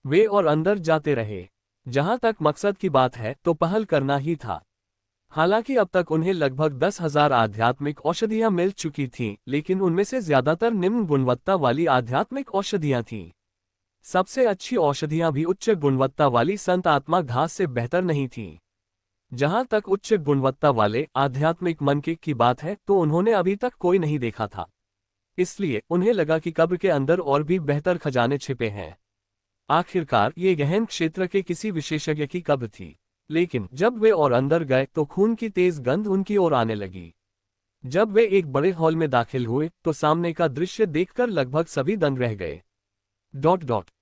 वे और अंदर जाते रहे। जहां तक मकसद की बात है तो पहल करना ही था। हालांकि अब तक उन्हें लगभग 10,000 आध्यात्मिक औषधियां मिल चुकी थीं, लेकिन उनमें से ज्यादातर निम्न गुणवत्ता वाली आध्यात्मिक औषधियां थीं। सबसे अच्छी औषधियां भी उच्च गुणवत्ता वाली संत आत्मा घास से बेहतर नहीं थीं। जहां तक उच्च गुणवत्ता वाले आध्यात्मिक मन की बात है तो उन्होंने अभी तक कोई नहीं देखा था। इसलिए उन्हें लगा कि कब्र के अंदर और भी बेहतर खजाने छिपे हैं। आखिरकार ये गहन क्षेत्र के किसी विशेषज्ञ की कब्र थी। लेकिन जब वे और अंदर गए तो खून की तेज गंध उनकी ओर आने लगी। जब वे एक बड़े हॉल में दाखिल हुए तो सामने का दृश्य देखकर लगभग सभी दंग रह गए।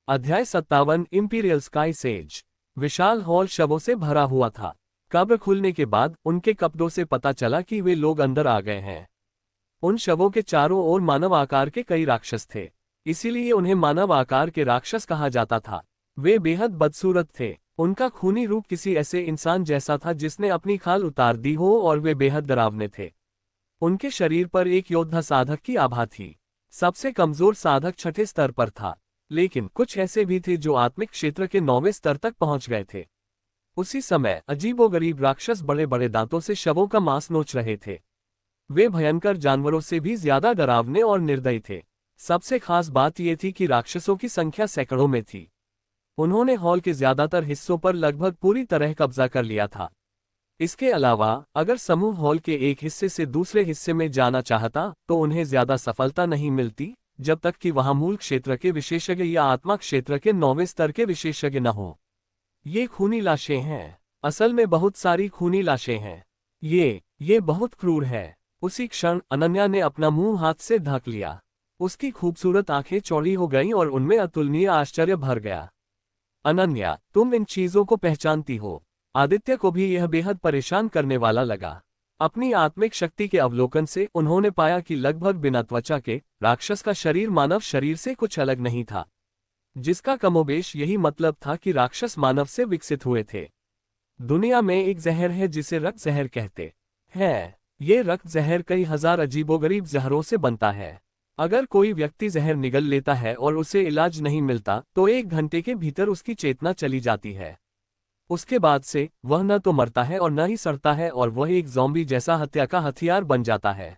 अध्याय 57 इंपीरियल स्काई सेज। विशाल हॉल शवों से भरा हुआ था। कब्र खुलने के बाद उनके कपड़ों से पता चला कि वे लोग अंदर आ गए हैं। उन शवों के चारों ओर मानव आकार के कई राक्षस थे, इसीलिए उन्हें मानव आकार के राक्षस कहा जाता था। वे बेहद बदसूरत थे। उनका खूनी रूप किसी ऐसे इंसान जैसा था जिसने अपनी खाल उतार दी हो, और वे बेहद डरावने थे। उनके शरीर पर एक योद्धा साधक की आभा थी। सबसे कमजोर साधक 6ठे स्तर पर था, लेकिन कुछ ऐसे भी थे जो आत्मिक क्षेत्र के 9वें स्तर तक पहुंच गए थे। उसी समय अजीबोगरीब राक्षस बड़े बड़े दांतों से शवों का मांस नोच रहे थे। वे भयंकर जानवरों से भी ज्यादा डरावने और निर्दयी थे। सबसे खास बात यह थी कि राक्षसों की संख्या सैकड़ों में थी। उन्होंने हॉल के ज्यादातर हिस्सों पर लगभग पूरी तरह कब्जा कर लिया था। इसके अलावा अगर समूह हॉल के एक हिस्से से दूसरे हिस्से में जाना चाहता तो उन्हें ज्यादा सफलता नहीं मिलती जब तक कि वहां मूल क्षेत्र के विशेषज्ञ या आत्मा क्षेत्र के 9वें स्तर के विशेषज्ञ न हो। ये खूनी लाशें हैं। असल में बहुत सारी खूनी लाशें हैं। ये बहुत क्रूर है। उसी क्षण अनन्या ने अपना मुंह हाथ से ढक लिया। उसकी खूबसूरत आंखें चौड़ी हो गईं और उनमें अतुलनीय आश्चर्य भर गया। अनन्या, तुम इन चीजों को पहचानती हो? आदित्य को भी यह बेहद परेशान करने वाला लगा। अपनी आत्मिक शक्ति के अवलोकन से उन्होंने पाया कि लगभग बिना त्वचा के राक्षस का शरीर मानव शरीर से कुछ अलग नहीं था, जिसका कमोबेश यही मतलब था कि राक्षस मानव से विकसित हुए थे। दुनिया में एक जहर है जिसे रक्त जहर कहते हैं। ये रक्त जहर कई हजार अजीबोगरीब जहरों से बनता है। अगर कोई व्यक्ति जहर निगल लेता है और उसे इलाज नहीं मिलता तो 1 घंटे के भीतर उसकी चेतना चली जाती है। उसके बाद से वह न तो मरता है और न ही सड़ता है, और वह एक ज़ॉम्बी जैसा हत्या का हथियार बन जाता है,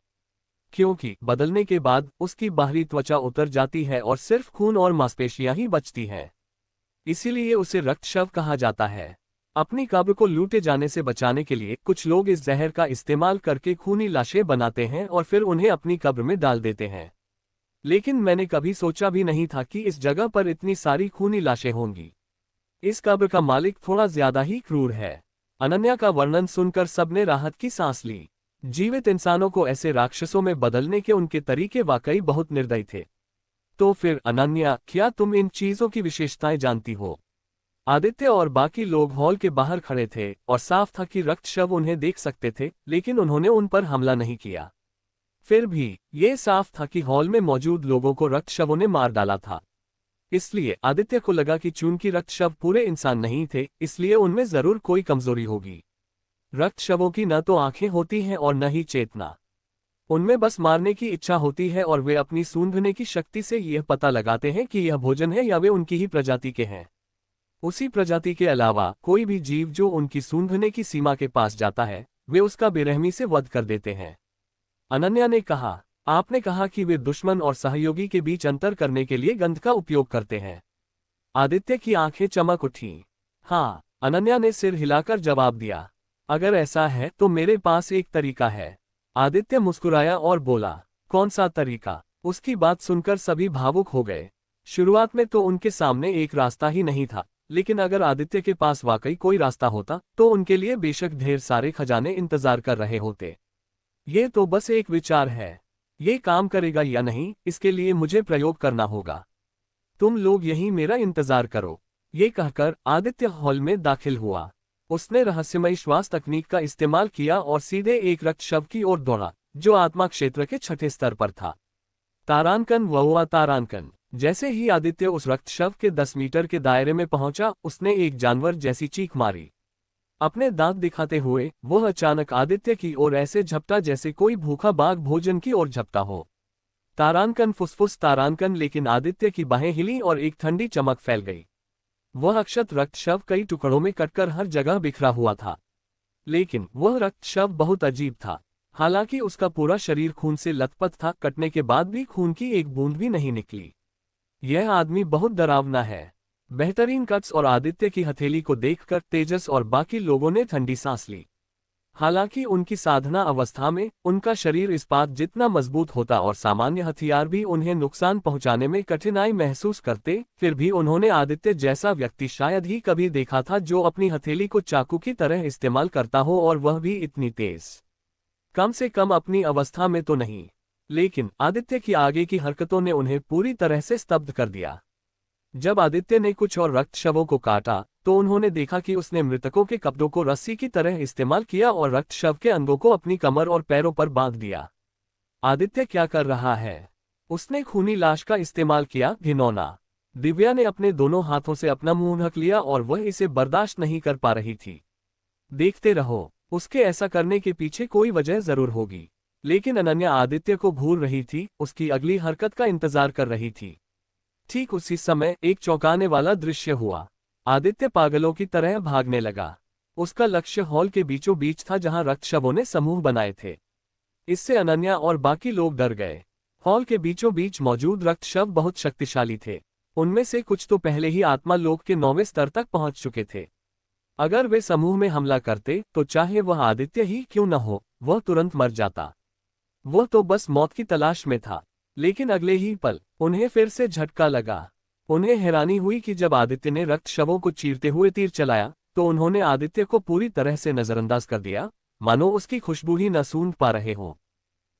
क्योंकि बदलने के बाद उसकी बाहरी त्वचा उतर जाती है और सिर्फ खून और मांसपेशियां ही बचती हैं। इसीलिए उसे रक्तशव कहा जाता है। अपनी कब्र को लूटे जाने से बचाने के लिए कुछ लोग इस जहर का इस्तेमाल करके खूनी लाशें बनाते हैं और फिर उन्हें अपनी कब्र में डाल देते हैं। लेकिन मैंने कभी सोचा भी नहीं था कि इस जगह पर इतनी सारी खूनी लाशें होंगी। इस कब्र का मालिक थोड़ा ज्यादा ही क्रूर है। अनन्या का वर्णन सुनकर सबने राहत की सांस ली। जीवित इंसानों को ऐसे राक्षसों में बदलने के उनके तरीके वाकई बहुत निर्दयी थे। तो फिर अनन्या, क्या तुम इन चीजों की विशेषताएं जानती हो? आदित्य और बाकी लोग हॉल के बाहर खड़े थे और साफ था कि रक्तशव उन्हें देख सकते थे, लेकिन उन्होंने उन पर हमला नहीं किया। फिर भी ये साफ था कि हॉल में मौजूद लोगों को रक्तशवों ने मार डाला था। इसलिए आदित्य को लगा कि चूंकि रक्तशव पूरे इंसान नहीं थे, इसलिए उनमें जरूर कोई कमजोरी होगी। रक्तशवों की न तो आंखें होती हैं और न ही चेतना। उनमें बस मारने की इच्छा होती है और वे अपनी सूंघने की शक्ति से यह पता लगाते हैं कि यह भोजन है या वे उनकी ही प्रजाति के हैं। उसी प्रजाति के अलावा कोई भी जीव जो उनकी सूंघने की सीमा के पास जाता है, वे उसका बेरहमी से वध कर देते हैं। अनन्या ने कहा, आपने कहा कि वे दुश्मन और सहयोगी के बीच अंतर करने के लिए गंध का उपयोग करते हैं। आदित्य की आंखें चमक उठीं। हाँ, अनन्या ने सिर हिलाकर जवाब दिया। अगर ऐसा है तो मेरे पास एक तरीका है। आदित्य मुस्कुराया और बोला, कौन सा तरीका? उसकी बात सुनकर सभी भावुक हो गए। शुरुआत में तो उनके सामने एक रास्ता ही नहीं था, लेकिन अगर आदित्य के पास वाकई कोई रास्ता होता तो उनके लिए बेशक ढेर सारे खजाने इंतजार कर रहे होते। ये तो बस एक विचार है। ये काम करेगा या नहीं, इसके लिए मुझे प्रयोग करना होगा। तुम लोग यहीं मेरा इंतजार करो। ये कहकर आदित्य हॉल में दाखिल हुआ। उसने रहस्यमयी श्वास तकनीक का इस्तेमाल किया और सीधे एक रक्तशव की ओर दौड़ा, जो आत्मा क्षेत्र के 6ठे स्तर पर था। तारांकन वहुआ तारांकन। जैसे ही आदित्य उस रक्तशव के 10 मीटर के दायरे में पहुंचा, उसने एक जानवर जैसी चीख मारी। अपने दांत दिखाते हुए वह अचानक आदित्य की ओर ऐसे झपटा जैसे कोई भूखा बाघ भोजन की ओर झपटा हो। तारांकन, फुसफुस तारांकन। लेकिन आदित्य की बाहें हिली और एक ठंडी चमक फैल गई। वह अक्षत रक्तशव कई टुकड़ों में कटकर हर जगह बिखरा हुआ था। लेकिन वह रक्तशव बहुत अजीब था। हालांकि उसका पूरा शरीर खून से लथपथ था, कटने के बाद भी खून की एक बूंद भी नहीं निकली। यह आदमी बहुत डरावना है। बेहतरीन कट्स और आदित्य की हथेली को देखकर तेजस और बाकी लोगों ने ठंडी सांस ली। हालांकि उनकी साधना अवस्था में उनका शरीर इस्पात जितना मजबूत होता और सामान्य हथियार भी उन्हें नुकसान पहुंचाने में कठिनाई महसूस करते, फिर भी उन्होंने आदित्य जैसा व्यक्ति शायद ही कभी देखा था जो अपनी हथेली को चाकू की तरह इस्तेमाल करता हो, और वह भी इतनी तेज। कम से कम अपनी अवस्था में तो नहीं। लेकिन आदित्य की आगे की हरकतों ने उन्हें पूरी तरह से स्तब्ध कर दिया। जब आदित्य ने कुछ और रक्तशवों को काटा तो उन्होंने देखा कि उसने मृतकों के कपड़ों को रस्सी की तरह इस्तेमाल किया और रक्तशव के अंगों को अपनी कमर और पैरों पर बांध दिया। आदित्य क्या कर रहा है? उसने खूनी लाश का इस्तेमाल किया। घिनौना। दिव्या ने अपने दोनों हाथों से अपना मुंह ढक लिया और वह इसे बर्दाश्त नहीं कर पा रही थी। देखते रहो, उसके ऐसा करने के पीछे कोई वजह जरूर होगी। लेकिन अनन्या आदित्य को घूर रही थी, उसकी अगली हरकत का इंतजार कर रही थी। ठीक उसी समय एक चौंकाने वाला दृश्य हुआ। आदित्य पागलों की तरह भागने लगा। उसका लक्ष्य हॉल के बीचों बीच था जहां रक्तशवों ने समूह बनाए थे। इससे अनन्या और बाकी लोग डर गए। हॉल के बीचों बीच मौजूद रक्तशव बहुत शक्तिशाली थे। उनमें से कुछ तो पहले ही आत्मा लोक के 9वें स्तर तक पहुंच चुके थे। अगर वे समूह में हमला करते तो चाहे वह आदित्य ही क्यों न हो, वह तुरंत मर जाता। वह तो बस मौत की तलाश में था। लेकिन अगले ही पल उन्हें फिर से झटका लगा। उन्हें हैरानी हुई कि जब आदित्य ने रक्तशवों को चीरते हुए तीर चलाया तो उन्होंने आदित्य को पूरी तरह से नजरअंदाज कर दिया, मानो उसकी खुशबू ही न सूंघ पा रहे हों।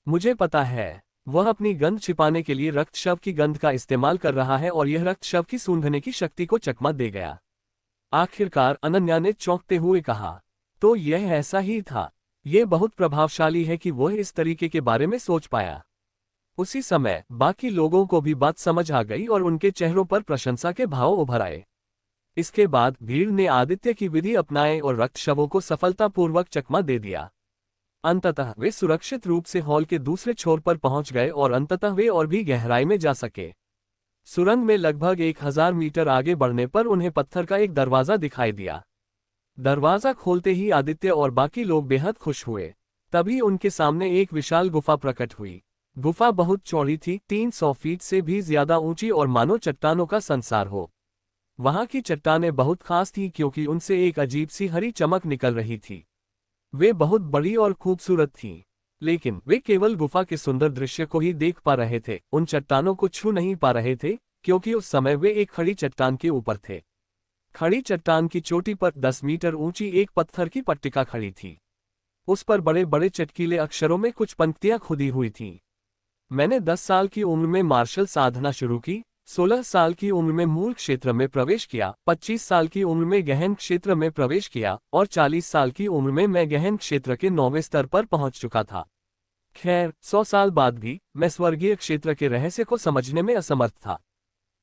मुझे पता है, वह अपनी गंध छिपाने के लिए रक्तशव की गंध का इस्तेमाल कर रहा है और यह रक्तशव की सूंघने की शक्ति को चकमा दे गया। आखिरकार अनन्या ने चौंकते हुए कहा, तो यह ऐसा ही था। यह बहुत प्रभावशाली है कि वह इस तरीके के बारे में सोच पाया। उसी समय बाकी लोगों को भी बात समझ आ गई और उनके चेहरों पर प्रशंसा के भाव उभर आए। इसके बाद भीड़ ने आदित्य की विधि अपनाए और रक्तशवों को सफलतापूर्वक चकमा दे दिया। अंततः वे सुरक्षित रूप से हॉल के दूसरे छोर पर पहुंच गए और अंततः वे और भी गहराई में जा सके। सुरंग में लगभग 1000 मीटर आगे बढ़ने पर उन्हें पत्थर का एक दरवाजा दिखाई दिया। दरवाजा खोलते ही आदित्य और बाकी लोग बेहद खुश हुए। तभी उनके सामने एक विशाल गुफा प्रकट हुई। गुफा बहुत चौड़ी थी, 300 फीट से भी ज्यादा ऊंची और मानो चट्टानों का संसार हो। वहां की चट्टानें बहुत खास थीं क्योंकि उनसे एक अजीब सी हरी चमक निकल रही थी। वे बहुत बड़ी और खूबसूरत थीं। लेकिन वे केवल गुफा के सुंदर दृश्य को ही देख पा रहे थे, उन चट्टानों को छू नहीं पा रहे थे, क्योंकि उस समय वे एक खड़ी चट्टान के ऊपर थे। खड़ी चट्टान की चोटी पर 10 मीटर ऊंची एक पत्थर की पट्टिका खड़ी थी। उस पर बड़े बड़े चटकीले अक्षरों में कुछ पंक्तियां खुदी हुई थीं। मैंने 10 साल की उम्र में मार्शल साधना शुरू की, 16 साल की उम्र में मूल क्षेत्र में प्रवेश किया, 25 साल की उम्र में गहन क्षेत्र में प्रवेश किया और 40 साल की उम्र में मैं गहन क्षेत्र के 9वें स्तर पर पहुंच चुका था। खैर, 100 साल बाद भी मैं स्वर्गीय क्षेत्र के रहस्य को समझने में असमर्थ था।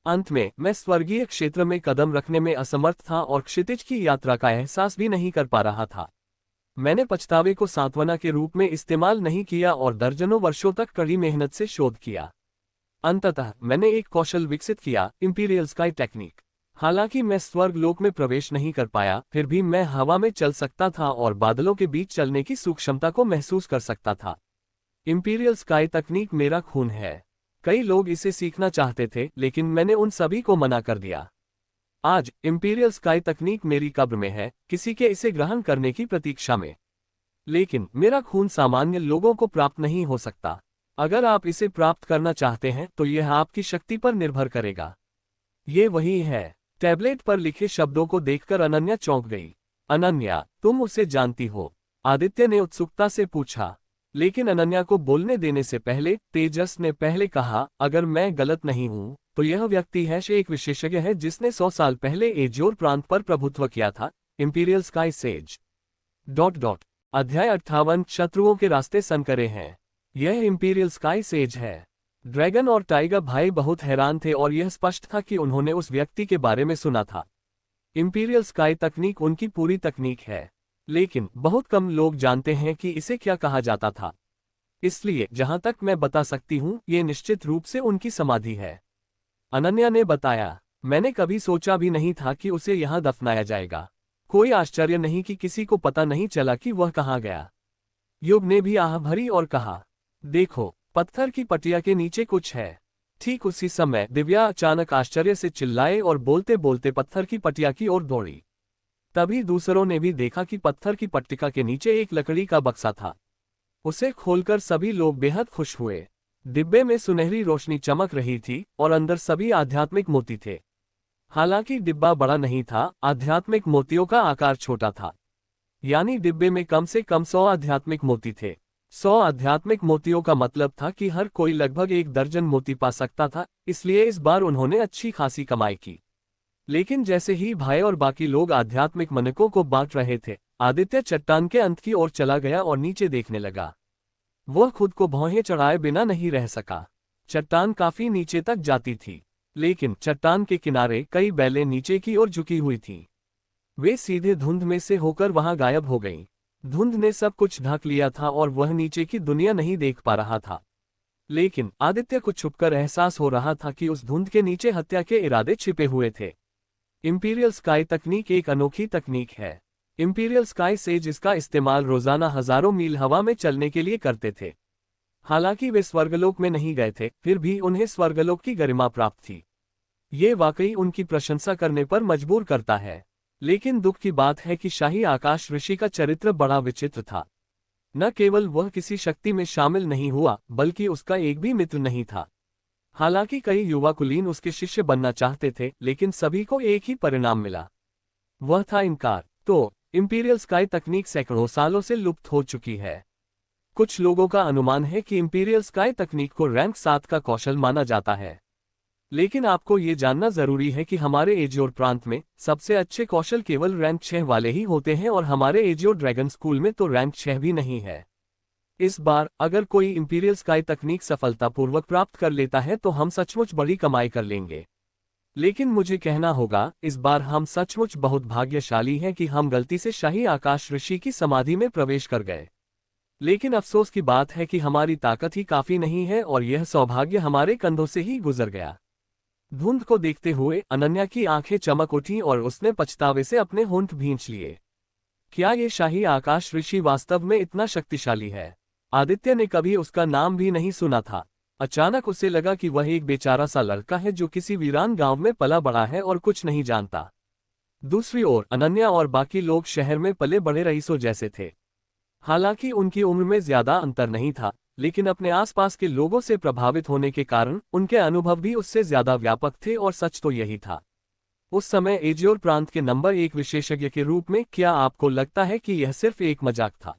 अंत में मैं स्वर्गीय क्षेत्र में कदम रखने में असमर्थ था और क्षितिज की यात्रा का एहसास भी नहीं कर पा रहा था। मैंने पछतावे को सांत्वना के रूप में इस्तेमाल नहीं किया और दर्जनों वर्षों तक कड़ी मेहनत से शोध किया। अंततः मैंने एक कौशल विकसित किया, इंपीरियल स्काई टेक्निक। हालांकि मैं स्वर्ग लोक में प्रवेश नहीं कर पाया, फिर भी मैं हवा में चल सकता था और बादलों के बीच चलने की सूक्ष्मता को महसूस कर सकता था। इंपीरियल स्काई तकनीक मेरा खून है। कई लोग इसे सीखना चाहते थे, लेकिन मैंने उन सभी को मना कर दिया। आज इंपीरियल स्काई तकनीक मेरी कब्र में है, किसी के इसे ग्रहण करने की प्रतीक्षा में। लेकिन मेरा खून सामान्य लोगों को प्राप्त नहीं हो सकता। अगर आप इसे प्राप्त करना चाहते हैं तो यह आपकी शक्ति पर निर्भर करेगा। ये वही है। टैबलेट पर लिखे शब्दों को देखकर अनन्या चौंक गई। अनन्या, तुम उसे जानती हो? आदित्य ने उत्सुकता से पूछा। लेकिन अनन्या को बोलने देने से पहले तेजस ने पहले कहा, अगर मैं गलत नहीं हूं तो यह व्यक्ति है एक विशेषज्ञ है जिसने 100 साल पहले एजोर प्रांत पर प्रभुत्व किया था। Imperial sky says. अध्याय 58 शत्रुओं के रास्ते संकरे हैं। यह इंपीरियल स्काई सेज है। ड्रैगन और टाइगर भाई बहुत हैरान थे और यह स्पष्ट था कि उन्होंने उस व्यक्ति के बारे में सुना था। इंपीरियल स्काई तकनीक उनकी पूरी तकनीक है, लेकिन बहुत कम लोग जानते हैं कि इसे क्या कहा जाता था। इसलिए जहां तक मैं बता सकती हूं, ये निश्चित रूप से उनकी समाधि है। अनन्या ने बताया, मैंने कभी सोचा भी नहीं था कि उसे यहां दफनाया जाएगा। कोई आश्चर्य नहीं कि किसी को पता नहीं चला कि वह कहाँ गया। युग ने भी आह भरी और कहा, देखो, पत्थर की पटिया के नीचे कुछ है। ठीक उसी समय दिव्या अचानक आश्चर्य से चिल्लाए और बोलते बोलते पत्थर की पटिया की ओर दौड़ी। तभी दूसरों ने भी देखा कि पत्थर की पट्टिका के नीचे एक लकड़ी का बक्सा था। उसे खोलकर सभी लोग बेहद खुश हुए। डिब्बे में सुनहरी रोशनी चमक रही थी और अंदर सभी आध्यात्मिक मोती थे। हालांकि डिब्बा बड़ा नहीं था, आध्यात्मिक मोतियों का आकार छोटा था। यानी डिब्बे में कम से कम 100 आध्यात्मिक मोती थे। 100 आध्यात्मिक मोतियों का मतलब था कि हर कोई लगभग 1 दर्जन मोती पा सकता था, इसलिए इस बार उन्होंने अच्छी खासी कमाई की। लेकिन जैसे ही भाई और बाकी लोग आध्यात्मिक मनकों को बांट रहे थे, आदित्य चट्टान के अंत की ओर चला गया और नीचे देखने लगा। वह खुद को भौहें चढ़ाए बिना नहीं रह सका। चट्टान काफी नीचे तक जाती थी, लेकिन चट्टान के किनारे कई बेलें नीचे की ओर झुकी हुई थीं। वे सीधे धुंध में से होकर वहां गायब हो गईं। धुंध ने सब कुछ ढक लिया था और वह नीचे की दुनिया नहीं देख पा रहा था। लेकिन आदित्य को छुपकर एहसास हो रहा था कि उस धुंध के नीचे हत्या के इरादे छिपे हुए थे। इंपीरियल स्काई तकनीक एक अनोखी तकनीक है। इंपीरियल स्काई सेज इसका इस्तेमाल रोजाना हजारों मील हवा में चलने के लिए करते थे। हालांकि वे स्वर्गलोक में नहीं गए थे, फिर भी उन्हें स्वर्गलोक की गरिमा प्राप्त थी। ये वाकई उनकी प्रशंसा करने पर मजबूर करता है। लेकिन दुख की बात है कि शाही आकाश ऋषि का चरित्र बड़ा विचित्र था। न केवल वह किसी शक्ति में शामिल नहीं हुआ, बल्कि उसका एक भी मित्र नहीं था। हालांकि कई युवा कुलीन उसके शिष्य बनना चाहते थे, लेकिन सभी को एक ही परिणाम मिला, वह था इनकार। तो इंपीरियल स्काई तकनीक सैकड़ों सालों से लुप्त हो चुकी है। कुछ लोगों का अनुमान है कि इंपीरियल स्काई तकनीक को रैंक 7 का कौशल माना जाता है। लेकिन आपको ये जानना जरूरी है कि हमारे एजियोर प्रांत में सबसे अच्छे कौशल केवल रैंक 6 वाले ही होते हैं और हमारे एजियोर ड्रैगन स्कूल में तो रैंक 6 भी नहीं है। इस बार अगर कोई इंपीरियल स्काई तकनीक सफलतापूर्वक प्राप्त कर लेता है तो हम सचमुच बड़ी कमाई कर लेंगे। लेकिन मुझे कहना होगा, इस बार हम सचमुच बहुत भाग्यशाली हैं कि हम गलती से शाही आकाश ऋषि की समाधि में प्रवेश कर गए। लेकिन अफसोस की बात है कि हमारी ताकत ही काफी नहीं है और यह सौभाग्य हमारे कंधों से ही गुजर गया। धुंध को देखते हुए अनन्या की आंखें चमक उठीं और उसने पछतावे से अपने होंठ भींच लिए। क्या ये शाही आकाश ऋषि वास्तव में इतना शक्तिशाली है? आदित्य ने कभी उसका नाम भी नहीं सुना था। अचानक उसे लगा कि वह एक बेचारा सा लड़का है जो किसी वीरान गांव में पला बड़ा है और कुछ नहीं जानता। दूसरी ओर अनन्या और बाकी लोग शहर में पले बड़े रईसों जैसे थे। हालांकि उनकी उम्र में ज्यादा अंतर नहीं था, लेकिन अपने आसपास के लोगों से प्रभावित होने के कारण उनके अनुभव भी उससे ज्यादा व्यापक थे और सच तो यही था। उस समय एजियोर प्रांत के नंबर 1 विशेषज्ञ के रूप में क्या आपको लगता है कि यह सिर्फ एक मजाक था?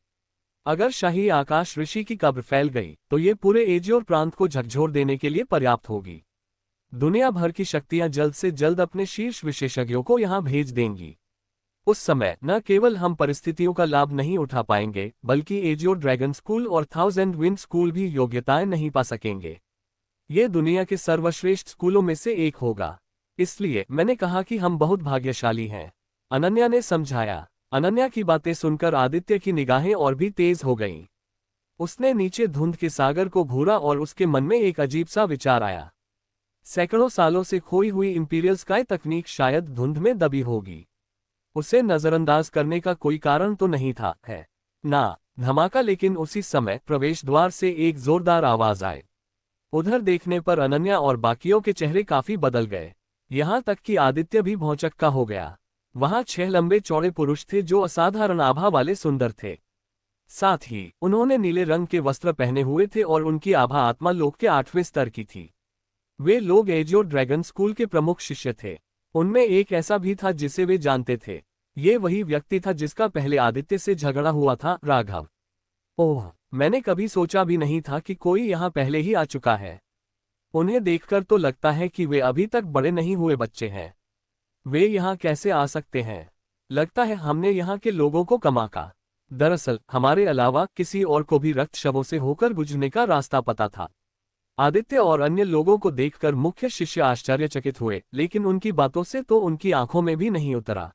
अगर शाही आकाश ऋषि की कब्र फैल गई तो ये पूरे एजियोर प्रांत को झकझोर देने के लिए पर्याप्त होगी। दुनिया भर की शक्तियां जल्द से जल्द अपने शीर्ष विशेषज्ञों को यहां भेज देंगी। उस समय न केवल हम परिस्थितियों का लाभ नहीं उठा पाएंगे, बल्कि एजियोर ड्रैगन स्कूल और 1000 विंड स्कूल भी योग्यताएं नहीं पा सकेंगे। ये दुनिया के सर्वश्रेष्ठ स्कूलों में से एक होगा। इसलिए मैंने कहा कि हम बहुत भाग्यशाली हैं, अनन्या ने समझाया। अनन्या की बातें सुनकर आदित्य की निगाहें और भी तेज हो गईं। उसने नीचे धुंध के सागर को घूरा और उसके मन में एक अजीब सा विचार आया। सैकड़ों सालों से खोई हुई इंपीरियल स्काई तकनीक शायद धुंध में दबी होगी। उसे नजरअंदाज करने का कोई कारण तो नहीं था, है ना? धमाका। लेकिन उसी समय प्रवेश द्वार से एक जोरदार आवाज आई। उधर देखने पर अनन्या और बाकियों के चेहरे काफी बदल गए। यहां तक कि आदित्य भी भौचक्का हो गया। वहां 6 लंबे चौड़े पुरुष थे जो असाधारण आभा वाले सुंदर थे। साथ ही उन्होंने नीले रंग के वस्त्र पहने हुए थे और उनकी आभा आत्मा लोक के 8वें स्तर की थी। वे लोग एजियोर ड्रैगन स्कूल के प्रमुख शिष्य थे। उनमें एक ऐसा भी था जिसे वे जानते थे। ये वही व्यक्ति था जिसका पहले आदित्य से झगड़ा हुआ था, राघव। ओह, मैंने कभी सोचा भी नहीं था कि कोई यहाँ पहले ही आ चुका है। उन्हें देखकर तो लगता है कि वे अभी तक बड़े नहीं हुए बच्चे हैं। वे यहाँ कैसे आ सकते हैं? लगता है हमने यहाँ के लोगों को कमाका। दरअसल हमारे अलावा किसी और को भी रक्त शवों से होकर गुजरने का रास्ता पता था। आदित्य और अन्य लोगों को देखकर मुख्य शिष्य आश्चर्यचकित हुए, लेकिन उनकी बातों से तो उनकी आंखों में भी नहीं उतरा।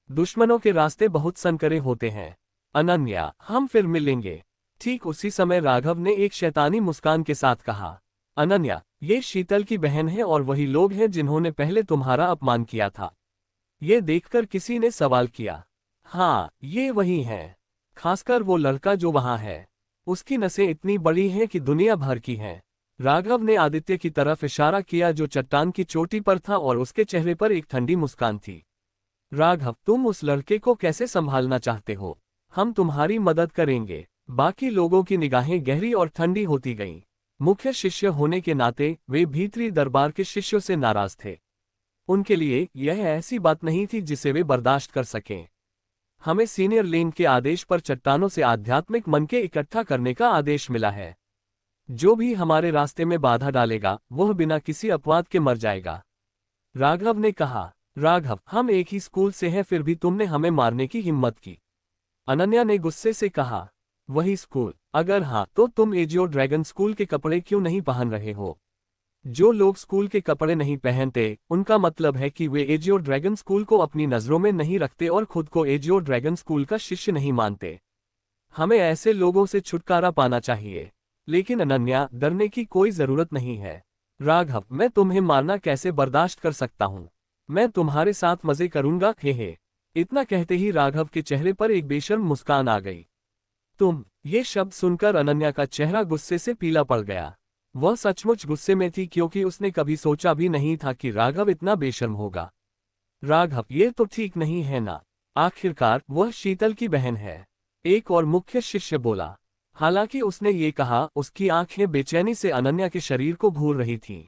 दुश्मनों के रास्ते बहुत संकरे होते हैं अनन्या, हम फिर मिलेंगे। ठीक उसी समय राघव ने एक शैतानी मुस्कान के साथ कहा, अनन्या, ये शीतल की बहन है और वही लोग हैं जिन्होंने पहले तुम्हारा अपमान किया था। ये देखकर किसी ने सवाल किया। हाँ, ये वही हैं। खासकर वो लड़का जो वहां है। उसकी नसें इतनी बड़ी हैं कि दुनिया भर की हैं। राघव ने आदित्य की तरफ इशारा किया जो चट्टान की चोटी पर था और उसके चेहरे पर एक ठंडी मुस्कान थी। राघव, तुम उस लड़के को कैसे संभालना चाहते हो? हम तुम्हारी मदद करेंगे। बाकी लोगों की निगाहें गहरी और ठंडी होती गईं। मुख्य शिष्य होने के नाते वे भीतरी दरबार के शिष्यों से नाराज थे। उनके लिए यह ऐसी बात नहीं थी जिसे वे बर्दाश्त कर सकें। हमें सीनियर लेन के आदेश पर चट्टानों से आध्यात्मिक मन के इकट्ठा करने का आदेश मिला है। जो भी हमारे रास्ते में बाधा डालेगा वह बिना किसी अपवाद के मर जाएगा। राघव ने कहा। राघव, हम एक ही स्कूल से हैं, फिर भी तुमने हमें मारने की हिम्मत की। अनन्या ने गुस्से से कहा। वही स्कूल? अगर हाँ तो तुम एजियो ड्रैगन स्कूल के कपड़े क्यों नहीं पहन रहे हो? जो लोग स्कूल के कपड़े नहीं पहनते उनका मतलब है कि वे एजियो ड्रैगन स्कूल को अपनी नजरों में नहीं रखते और खुद को एजियो ड्रैगन स्कूल का शिष्य नहीं मानते। हमें ऐसे लोगों से छुटकारा पाना चाहिए। लेकिन अनन्या, डरने की कोई जरूरत नहीं है। राघव, मैं तुम्हें मारना कैसे बर्दाश्त कर सकता हूँ? मैं तुम्हारे साथ मजे करूंगा, हे। इतना कहते ही राघव के चेहरे पर एक बेशर्म मुस्कान आ गई। तुम? ये शब्द सुनकर अनन्या का चेहरा गुस्से से पीला पड़ गया। वह सचमुच गुस्से में थी क्योंकि उसने कभी सोचा भी नहीं था कि राघव इतना बेशर्म होगा। राघव, ये तो ठीक नहीं है ना। आखिरकार वह शीतल की बहन है, एक और मुख्य शिष्य बोला। हालांकि उसने ये कहा, उसकी आंखें बेचैनी से अनन्या के शरीर को घूर रही थीं।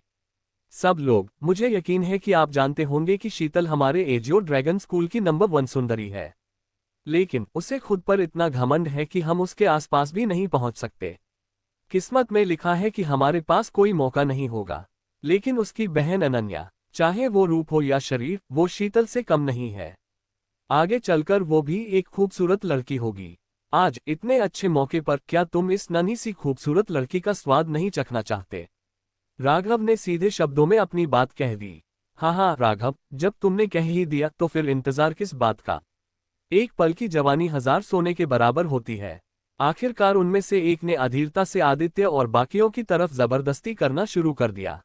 सब लोग, मुझे यकीन है कि आप जानते होंगे कि शीतल हमारे एजियो ड्रैगन स्कूल की नंबर 1 सुंदरी है। लेकिन उसे खुद पर इतना घमंड है कि हम उसके आसपास भी नहीं पहुंच सकते। किस्मत में लिखा है कि हमारे पास कोई मौका नहीं होगा। लेकिन उसकी बहन अनन्या, चाहे वो रूप हो या शरीर, वो शीतल से कम नहीं है। आगे चलकर वो भी एक खूबसूरत लड़की होगी। आज इतने अच्छे मौके पर क्या तुम इस नन्ही सी खूबसूरत लड़की का स्वाद नहीं चखना चाहते? राघव ने सीधे शब्दों में अपनी बात कह दी। हाँ राघव, जब तुमने कह ही दिया तो फिर इंतजार किस बात का? एक पल की जवानी 1000 सोने के बराबर होती है। आखिरकार उनमें से एक ने अधीरता से आदित्य और बाकियों की तरफ जबरदस्ती करना शुरू कर दिया।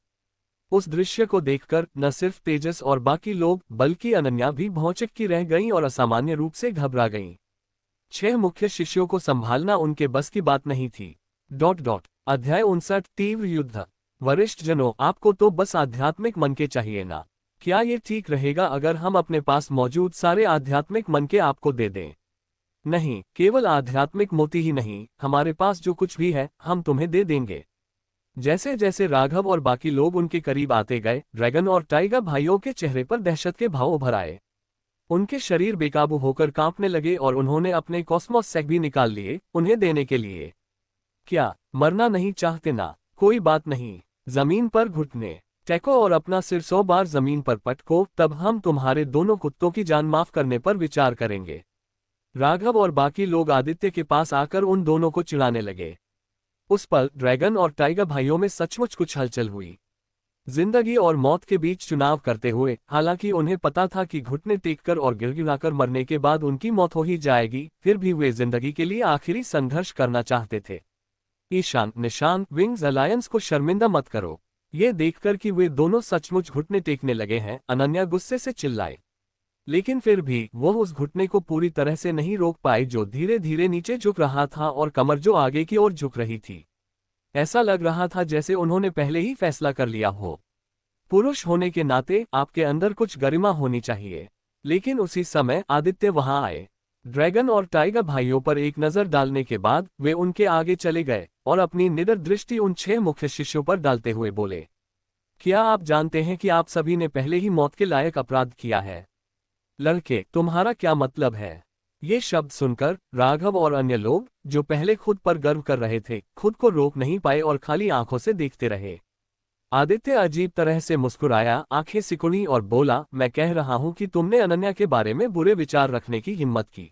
उस दृश्य को देखकर न सिर्फ तेजस और बाकी लोग बल्कि अनन्या भी भौचक्की रह गईं और असामान्य रूप से घबरा गईं। 6 मुख्य शिष्यों को संभालना उनके बस की बात नहीं थी। अध्याय 59 तीव्र युद्ध। वरिष्ठ जनों, आपको तो बस आध्यात्मिक मन के चाहिए ना? क्या ये ठीक रहेगा अगर हम अपने पास मौजूद सारे आध्यात्मिक मन के आपको दे दें? नहीं, केवल आध्यात्मिक मोती ही नहीं, हमारे पास जो कुछ भी है हम तुम्हें दे देंगे। जैसे जैसे राघव और बाकी लोग उनके करीब आते गए, ड्रैगन और टाइगर भाइयों के चेहरे पर दहशत के भाव उभर आए। उनके शरीर बेकाबू होकर कांपने लगे और उन्होंने अपने कॉस्मोस सेक भी निकाल लिए उन्हें देने के लिए। क्या मरना नहीं चाहते ना? कोई बात नहीं, जमीन पर घुटने टेको और अपना सिर 100 बार जमीन पर पटको, तब हम तुम्हारे दोनों कुत्तों की जान माफ करने पर विचार करेंगे। राघव और बाकी लोग आदित्य के पास आकर उन दोनों को चिढ़ाने लगे। उस पल ड्रैगन और टाइगर भाइयों में सचमुच कुछ हलचल हुई। जिंदगी और मौत के बीच चुनाव करते हुए, हालांकि उन्हें पता था कि घुटने टेककर और गिड़गिड़ाकर मरने के बाद उनकी मौत हो ही जाएगी, फिर भी वे जिंदगी के लिए आखिरी संघर्ष करना चाहते थे। ईशान, निशान, विंग्स अलायंस को शर्मिंदा मत करो। ये देखकर कि वे दोनों सचमुच घुटने टेकने लगे हैं, अनन्या गुस्से से चिल्लाए। लेकिन फिर भी वह उस घुटने को पूरी तरह से नहीं रोक पाई जो धीरे धीरे नीचे झुक रहा था और कमर जो आगे की ओर झुक रही थी। ऐसा लग रहा था जैसे उन्होंने पहले ही फैसला कर लिया हो। पुरुष होने के नाते आपके अंदर कुछ गरिमा होनी चाहिए। लेकिन उसी समय आदित्य वहां आए। ड्रैगन और टाइगर भाइयों पर एक नजर डालने के बाद वे उनके आगे चले गए और अपनी निडर दृष्टि उन 6 मुख्य शिष्यों पर डालते हुए बोले, क्या आप जानते हैं कि आप सभी ने पहले ही मौत के लायक अपराध किया है? लड़के, तुम्हारा क्या मतलब है? ये शब्द सुनकर राघव और अन्य लोग, जो पहले खुद पर गर्व कर रहे थे, खुद को रोक नहीं पाए और खाली आंखों से देखते रहे। आदित्य अजीब तरह से मुस्कुराया, आंखें सिकुड़ी और बोला, मैं कह रहा हूं कि तुमने अनन्या के बारे में बुरे विचार रखने की हिम्मत की।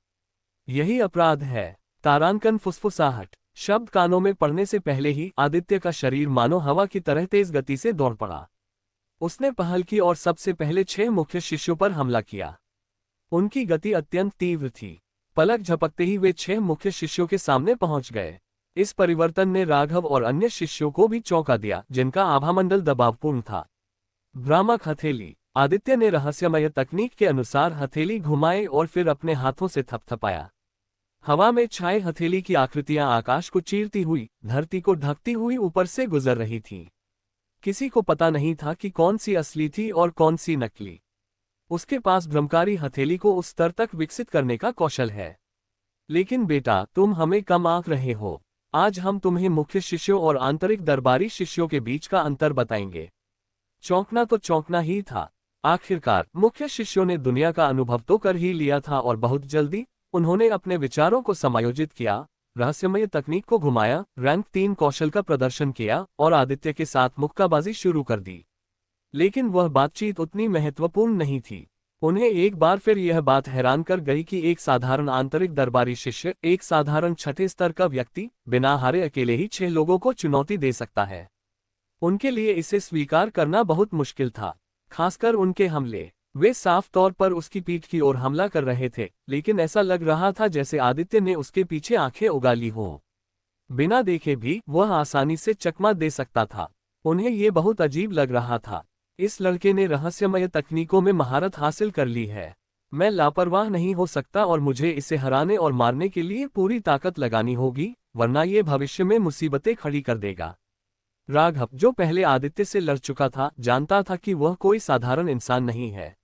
यही अपराध है। तारांकन फुसफुसाहट। शब्द कानों में पड़ने से पहले ही आदित्य का शरीर मानो हवा की तरह तेज गति से दौड़ पड़ा। उसने पहल की और सबसे पहले 6 मुख्य शिष्यों पर हमला किया। उनकी गति अत्यंत तीव्र थी। पलक झपकते ही वे 6 मुख्य शिष्यों के सामने पहुंच गए। इस परिवर्तन ने राघव और अन्य शिष्यों को भी चौंका दिया, जिनका आभामंडल दबावपूर्ण था। भ्रामक हथेली। आदित्य ने रहस्यमय तकनीक के अनुसार हथेली घुमाई और फिर अपने हाथों से थपथपाया। हवा में छाए हथेली की आकृतियां आकाश को चीरती हुई, धरती को ढकती हुई ऊपर से गुजर रही थीं। किसी को पता नहीं था कि कौन सी असली थी और कौन सी नकली। उसके पास भ्रमकारी हथेली को उस स्तर तक विकसित करने का कौशल है। लेकिन बेटा, तुम हमें कम आंक रहे हो। आज हम तुम्हें मुख्य शिष्यों और आंतरिक दरबारी शिष्यों के बीच का अंतर बताएंगे। चौंकना तो चौंकना ही था। आखिरकार मुख्य शिष्यों ने दुनिया का अनुभव तो कर ही लिया था और बहुत जल्दी उन्होंने अपने विचारों को समायोजित किया, रहस्यमय तकनीक को घुमाया, रैंक 3 कौशल का प्रदर्शन किया और आदित्य के साथ मुक्काबाजी शुरू कर दी। लेकिन वह बातचीत उतनी महत्वपूर्ण नहीं थी। उन्हें एक बार फिर यह बात हैरान कर गई कि एक साधारण आंतरिक दरबारी शिष्य, एक साधारण छठे स्तर का व्यक्ति, बिना हारे अकेले ही 6 लोगों को चुनौती दे सकता है। उनके लिए इसे स्वीकार करना बहुत मुश्किल था, खासकर उनके हमले। वे साफ तौर पर उसकी पीठ की ओर हमला कर रहे थे, लेकिन ऐसा लग रहा था जैसे आदित्य ने उसके पीछे आंखें उगा ली हों। बिना देखे भी वह आसानी से चकमा दे सकता था। उन्हें ये बहुत अजीब लग रहा था। इस लड़के ने रहस्यमय तकनीकों में महारत हासिल कर ली है। मैं लापरवाह नहीं हो सकता और मुझे इसे हराने और मारने के लिए पूरी ताकत लगानी होगी, वरना ये भविष्य में मुसीबतें खड़ी कर देगा। राघव, जो पहले आदित्य से लड़ चुका था, जानता था कि वह कोई साधारण इंसान नहीं है।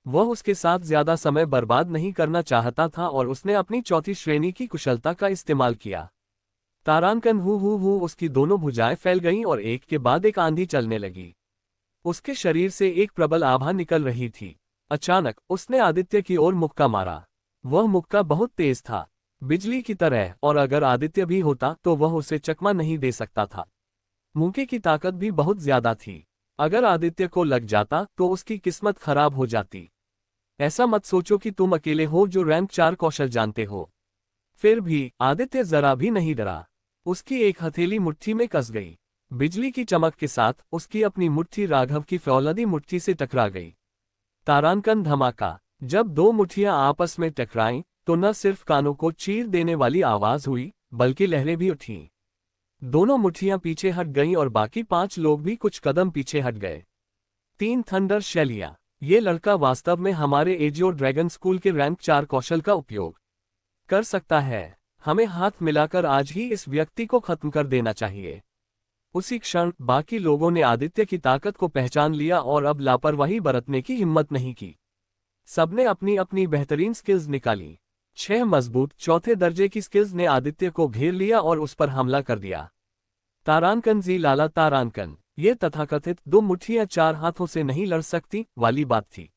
वह उसके साथ ज्यादा समय बर्बाद नहीं करना चाहता था और उसने अपनी चौथी श्रेणी की कुशलता का इस्तेमाल किया। तारांकन हु उसकी दोनों भुजाएं फैल गईं और एक के बाद एक आंधी चलने लगी। उसके शरीर से एक प्रबल आभा निकल रही थी। अचानक उसने आदित्य की ओर मुक्का मारा। वह मुक्का बहुत तेज था, बिजली की तरह, और अगर आदित्य भी होता तो वह उसे चकमा नहीं दे सकता था। मुक्के की ताकत भी बहुत ज्यादा थी। अगर आदित्य को लग जाता तो उसकी किस्मत खराब हो जाती। ऐसा मत सोचो कि तुम अकेले हो जो रैंक 4 कौशल जानते हो। फिर भी आदित्य जरा भी नहीं डरा। उसकी एक हथेली मुट्ठी में कस गई। बिजली की चमक के साथ उसकी अपनी मुट्ठी राघव की फौलादी मुट्ठी से टकरा गई। तारांकन धमाका। जब दो मुट्ठियां आपस में टकराईं तो न सिर्फ कानों को चीर देने वाली आवाज हुई, बल्कि लहरें भी उठीं। दोनों मुट्ठियां पीछे हट गईं और बाकी 5 लोग भी कुछ कदम पीछे हट गए। 3 थंडर शैलियां। ये लड़का वास्तव में हमारे एजियो ड्रैगन स्कूल के रैंक 4 कौशल का उपयोग कर सकता है। हमें हाथ मिलाकर आज ही इस व्यक्ति को खत्म कर देना चाहिए। उसी क्षण बाकी लोगों ने आदित्य की ताकत को पहचान लिया और अब लापरवाही बरतने की हिम्मत नहीं की। सबने अपनी अपनी बेहतरीन स्किल्स निकाली। 6 मजबूत चौथे दर्जे की स्किल्स ने आदित्य को घेर लिया और उस पर हमला कर दिया। तारांकन जी लाला तारांकन, ये तथाकथित 2 मुट्ठियां 4 हाथों से नहीं लड़ सकती वाली बात थी।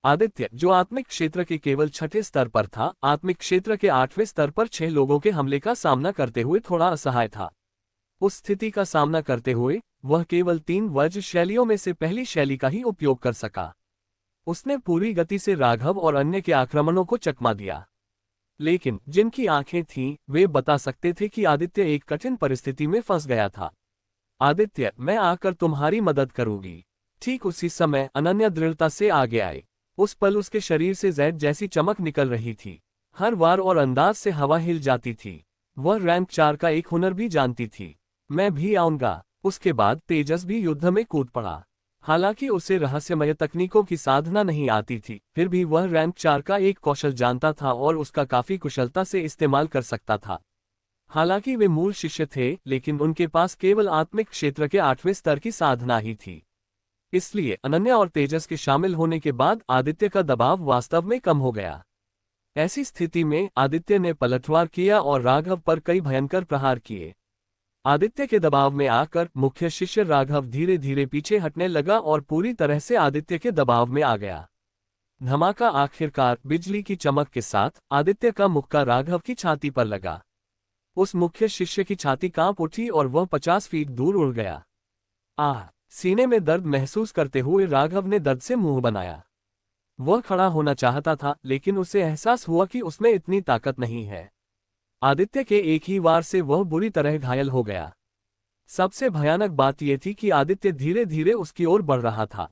आदित्य, जो आत्मिक क्षेत्र के केवल 6ठे स्तर पर था, आत्मिक क्षेत्र के 8वें स्तर पर 6 लोगों के हमले का सामना करते हुए थोड़ा असहाय था। उस स्थिति का सामना करते हुए वह केवल 3 वज्र शैलियों में से पहली शैली का ही उपयोग कर सका। उसने पूरी गति से राघव और अन्य के आक्रमणों को चकमा दिया। लेकिन जिनकी आंखें थीं, वे बता सकते थे कि आदित्य एक कठिन परिस्थिति में फंस गया था। आदित्य, मैं आकर तुम्हारी मदद करूंगी। ठीक उसी समय अनन्या दृढ़ता से आगे आए। उस पल उसके शरीर से जैद जैसी चमक निकल रही थी। हर वार और अंदाज से हवा हिल जाती थी। वह रैंक 4 का एक हुनर भी जानती थी। मैं भी आऊंगा। उसके बाद तेजस भी युद्ध में कूद पड़ा। हालांकि उसे रहस्यमय तकनीकों की साधना नहीं आती थी, फिर भी वह रैंक 4 का एक कौशल जानता था और उसका काफी कुशलता से इस्तेमाल कर सकता था। हालांकि वे मूल शिष्य थे, लेकिन उनके पास केवल आत्मिक क्षेत्र के 8वें स्तर की साधना ही थी। इसलिए अनन्या और तेजस के शामिल होने के बाद आदित्य का दबाव वास्तव में कम हो गया। ऐसी स्थिति में आदित्य ने पलटवार किया और राघव पर कई भयंकर प्रहार किए। आदित्य के दबाव में आकर मुख्य शिष्य राघव धीरे धीरे पीछे हटने लगा और पूरी तरह से आदित्य के दबाव में आ गया। धमाका। आखिरकार बिजली की चमक के साथ आदित्य का मुक्का राघव की छाती पर लगा। उस मुख्य शिष्य की छाती कांप उठी और वह 50 फीट दूर उड़ गया। सीने में दर्द महसूस करते हुए राघव ने दर्द से मुंह बनाया। वह खड़ा होना चाहता था, लेकिन उसे एहसास हुआ कि उसमें इतनी ताकत नहीं है। आदित्य के एक ही वार से वह बुरी तरह घायल हो गया। सबसे भयानक बात यह थी कि आदित्य धीरे धीरे उसकी ओर बढ़ रहा था।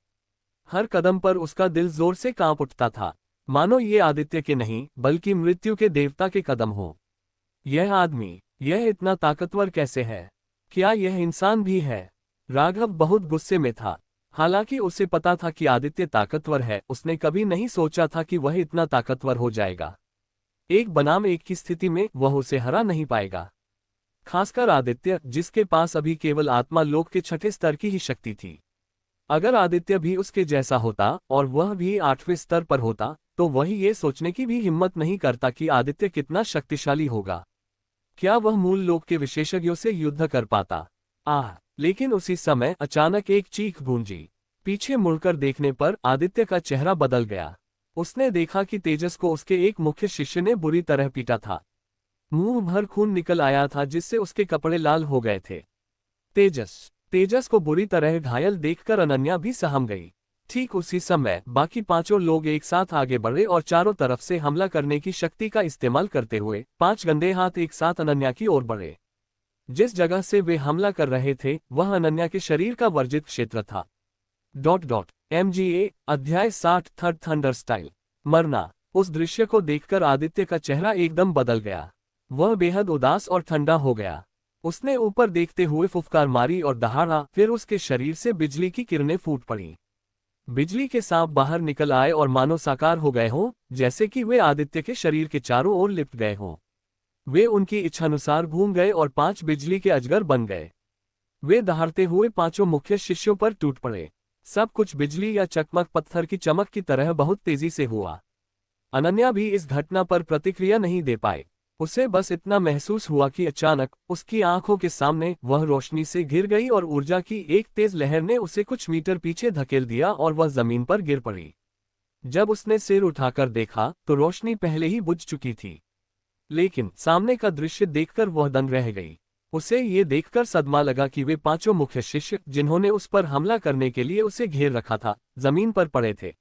हर कदम पर उसका दिल जोर से कांप उठता था, मानो ये आदित्य के नहीं बल्कि मृत्यु के देवता के कदम हो। यह आदमी, यह इतना ताकतवर कैसे है? क्या यह इंसान भी है? राघव बहुत गुस्से में था। हालांकि उसे पता था कि आदित्य ताकतवर है, उसने कभी नहीं सोचा था कि वह इतना ताकतवर हो जाएगा। एक बनाम एक की स्थिति में वह उसे हरा नहीं पाएगा। खासकर आदित्य, जिसके पास अभी केवल आत्मा लोक के छठे स्तर की ही शक्ति थी। अगर आदित्य भी उसके जैसा होता और वह भी 8वें स्तर पर होता, तो वही ये सोचने की भी हिम्मत नहीं करता कि आदित्य कितना शक्तिशाली होगा। क्या वह मूल लोक के विशेषज्ञों से युद्ध कर पाता? लेकिन उसी समय अचानक एक चीख गूंजी। पीछे मुड़कर देखने पर आदित्य का चेहरा बदल गया। उसने देखा कि तेजस को उसके एक मुख्य शिष्य ने बुरी तरह पीटा था। मुंह भर खून निकल आया था, जिससे उसके कपड़े लाल हो गए थे। तेजस को बुरी तरह घायल देखकर अनन्या भी सहम गई। ठीक उसी समय बाकी पांचों लोग एक साथ आगे बढ़े और चारों तरफ से हमला करने की शक्ति का इस्तेमाल करते हुए 5 गंदे हाथ एक साथ अनन्या की ओर बढ़े। जिस जगह से वे हमला कर रहे थे वह अनन्या के शरीर का वर्जित क्षेत्र था। MGA अध्याय 60 थर्ड थंडर स्टाइल मरना। उस दृश्य को देखकर आदित्य का चेहरा एकदम बदल गया। वह बेहद उदास और ठंडा हो गया। उसने ऊपर देखते हुए फुफकार मारी और दहाड़ा, फिर उसके शरीर से बिजली की किरणें फूट पड़ी। बिजली के सांप बाहर निकल आए और मानो साकार हो गए हों, जैसे कि वे आदित्य के शरीर के चारों ओर लिपट गए हों। वे उनकी इच्छानुसार घूम गए और 5 बिजली के अजगर बन गए। वे दहाड़ते हुए पांचों मुख्य शिष्यों पर टूट पड़े। सब कुछ बिजली या चकमक पत्थर की चमक की तरह बहुत तेजी से हुआ। अनन्या भी इस घटना पर प्रतिक्रिया नहीं दे पाए। उसे बस इतना महसूस हुआ कि अचानक उसकी आंखों के सामने वह रोशनी से घिर गई और ऊर्जा की एक तेज लहर ने उसे कुछ मीटर पीछे धकेल दिया और वह जमीन पर गिर पड़ी। जब उसने सिर उठाकर देखा तो रोशनी पहले ही बुझ चुकी थी। लेकिन सामने का दृश्य देखकर वह दंग रह गई। उसे ये देखकर सदमा लगा कि वे पांचों मुख्य शिष्य, जिन्होंने उस पर हमला करने के लिए उसे घेर रखा था, जमीन पर पड़े थे।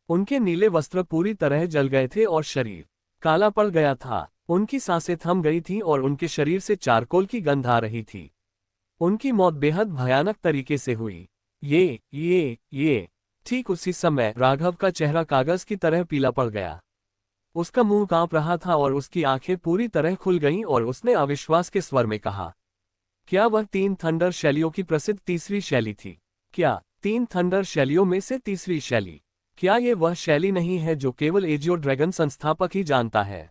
उनके नीले वस्त्र पूरी तरह जल गए थे और शरीर काला पड़ गया था। उनकी सांसें थम गई थीं और उनके शरीर से चारकोल की गंध आ रही थी। उनकी मौत बेहद भयानक तरीके से हुई। ये ठीक उसी समय राघव का चेहरा कागज की तरह पीला पड़ गया। उसका मुंह कांप रहा था और उसकी आंखें पूरी तरह खुल गईं और उसने अविश्वास के स्वर में कहा, क्या वह 3 थंडर शैलियों की प्रसिद्ध तीसरी शैली थी? क्या 3 थंडर शैलियों में से तीसरी शैली? क्या ये वह शैली नहीं है जो केवल एजियो ड्रैगन संस्थापक ही जानता है?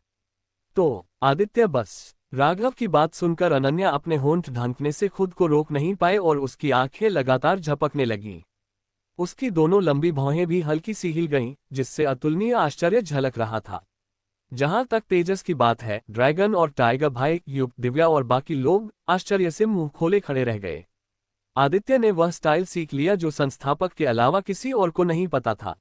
तो आदित्य बस। राघव की बात सुनकर अनन्या अपने होंठ ढांकने से खुद को रोक नहीं पाए और उसकी आंखें लगातार झपकने लगीं। उसकी दोनों लंबी भौहें भी हल्की सी हिल गईं, जिससे अतुलनीय आश्चर्य झलक रहा था। जहां तक तेजस की बात है, ड्रैगन और टाइगर भाई, युग, दिव्या और बाकी लोग आश्चर्य से मुंह खोले खड़े रह गए। आदित्य ने वह स्टाइल सीख लिया जो संस्थापक के अलावा किसी और को नहीं पता था।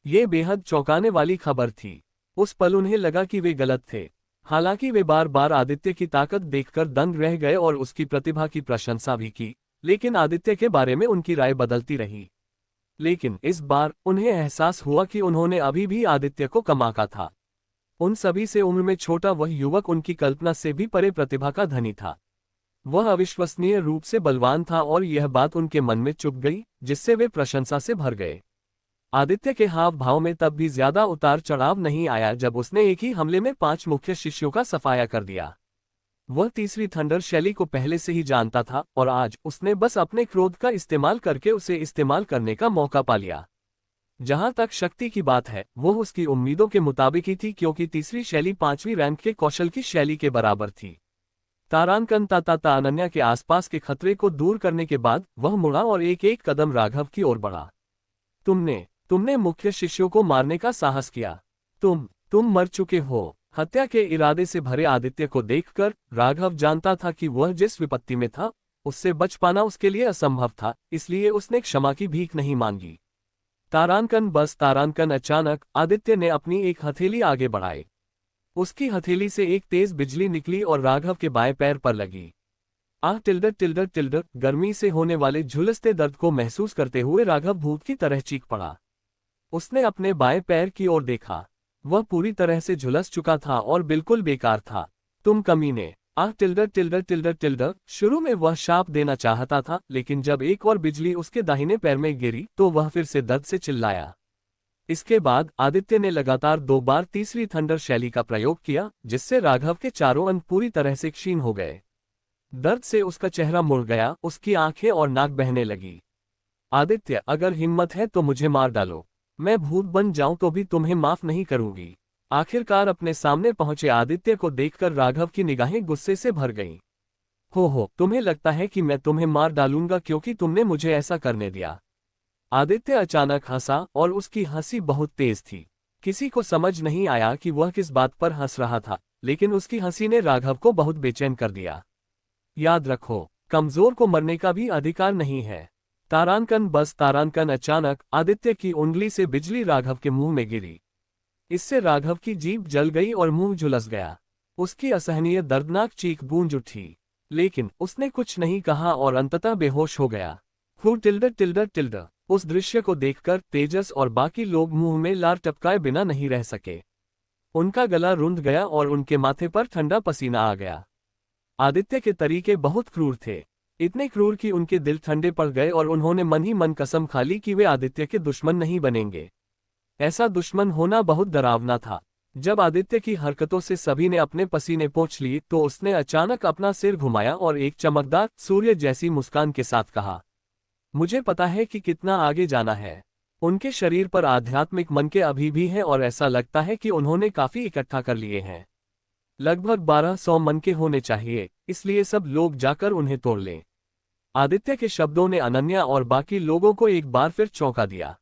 ये बेहद चौंकाने वाली खबर थी। उस पल उन्हें लगा कि वे गलत थे। हालांकि वे बार बार आदित्य की ताकत देखकर दंग रह गए और उसकी प्रतिभा की प्रशंसा भी की, लेकिन आदित्य के बारे में उनकी राय बदलती रही। लेकिन इस बार उन्हें एहसास हुआ कि उन्होंने अभी भी आदित्य को कम आंका था। उन सभी से उम्र में छोटा वह युवक उनकी कल्पना से भी परे प्रतिभा का धनी था। वह अविश्वसनीय रूप से बलवान था और यह बात उनके मन में चुभ गई, जिससे वे प्रशंसा से भर गए। आदित्य के हाव भाव में तब भी ज्यादा उतार चढ़ाव नहीं आया जब उसने एक ही हमले में 5 मुख्य शिष्यों का सफाया कर दिया। वह तीसरी थंडर शैली को पहले से ही जानता था और आज उसने बस अपने क्रोध का इस्तेमाल करके उसे इस्तेमाल करने का मौका पा लिया। जहां तक शक्ति की बात है, वो उसकी उम्मीदों के मुताबिक ही थी, क्योंकि तीसरी शैली 5वीं रैंक के कौशल की शैली के बराबर थी। तारांकन ताता अनन्या के आसपास के खतरे को दूर करने के बाद वह मुड़ा और एक एक कदम राघव की ओर बढ़ा। तुमने मुख्य शिष्यों को मारने का साहस किया। तुम मर चुके हो। हत्या के इरादे से भरे आदित्य को देखकर राघव जानता था कि वह जिस विपत्ति में था उससे बच पाना उसके लिए असंभव था, इसलिए उसने क्षमा की भीख नहीं मांगी। तारांकन अचानक आदित्य ने अपनी एक हथेली आगे बढ़ाई। उसकी हथेली से एक तेज बिजली निकली और राघव के बाएं पैर पर लगी। टिल्डर गर्मी से होने वाले झुलसते दर्द को महसूस करते हुए राघव भूत की तरह चीख पड़ा। उसने अपने बाएं पैर की ओर देखा। वह पूरी तरह से झुलस चुका था और बिल्कुल बेकार था। तुम कमीने, आह टिल्डर टिल्डर टिल्डर टिल्डर। शुरू में वह शाप देना चाहता था, लेकिन जब एक और बिजली उसके दाहिने पैर में गिरी तो वह फिर से दर्द से चिल्लाया। इसके बाद आदित्य ने लगातार 2 बार तीसरी थंडर शैली का प्रयोग किया, जिससे राघव के चारों अंग पूरी तरह से क्षीण हो गए। दर्द से उसका चेहरा मुड़ गया, उसकी आंखें और नाक बहने लगी। आदित्य, अगर हिम्मत है तो मुझे मार डालो, मैं भूत बन जाऊं तो भी तुम्हें माफ नहीं करूंगी। आखिरकार अपने सामने पहुंचे आदित्य को देखकर राघव की निगाहें गुस्से से भर गईं। हो, तुम्हें लगता है कि मैं तुम्हें मार डालूंगा क्योंकि तुमने मुझे ऐसा करने दिया? आदित्य अचानक हंसा और उसकी हंसी बहुत तेज थी। किसी को समझ नहीं आया कि वह किस बात पर हंस रहा था, लेकिन उसकी हंसी ने राघव को बहुत बेचैन कर दिया। याद रखो, कमजोर को मरने का भी अधिकार नहीं है। तारांकन, बस तारांकन। अचानक आदित्य की उंगली से बिजली राघव के मुंह में गिरी। इससे राघव की जीभ जल गई और मुंह झुलस गया। उसकी असहनीय दर्दनाक चीख गूंज उठी, लेकिन उसने कुछ नहीं कहा और अंततः बेहोश हो गया। टिल्डर टिल्डर टिल्डर। उस दृश्य को देखकर तेजस और बाकी लोग मुंह में लार टपकाए बिना नहीं रह सके। उनका गला रुंध गया और उनके माथे पर ठंडा पसीना आ गया। आदित्य के तरीके बहुत क्रूर थे, इतने क्रूर कि उनके दिल ठंडे पड़ गए और उन्होंने मन ही मन कसम खा ली कि वे आदित्य के दुश्मन नहीं बनेंगे। ऐसा दुश्मन होना बहुत डरावना था। जब आदित्य की हरकतों से सभी ने अपने पसीने पोंछ लिए तो उसने अचानक अपना सिर घुमाया और एक चमकदार सूर्य जैसी मुस्कान के साथ कहा, मुझे पता है कि कितना आगे जाना है। उनके शरीर पर आध्यात्मिक मन के अभी भी हैं और ऐसा लगता है कि उन्होंने काफी इकट्ठा कर लिए हैं। लगभग 1200 मन के होने चाहिए, इसलिए सब लोग जाकर उन्हें तोड़ लें। आदित्य के शब्दों ने अनन्या और बाकी लोगों को एक बार फिर चौंका दिया।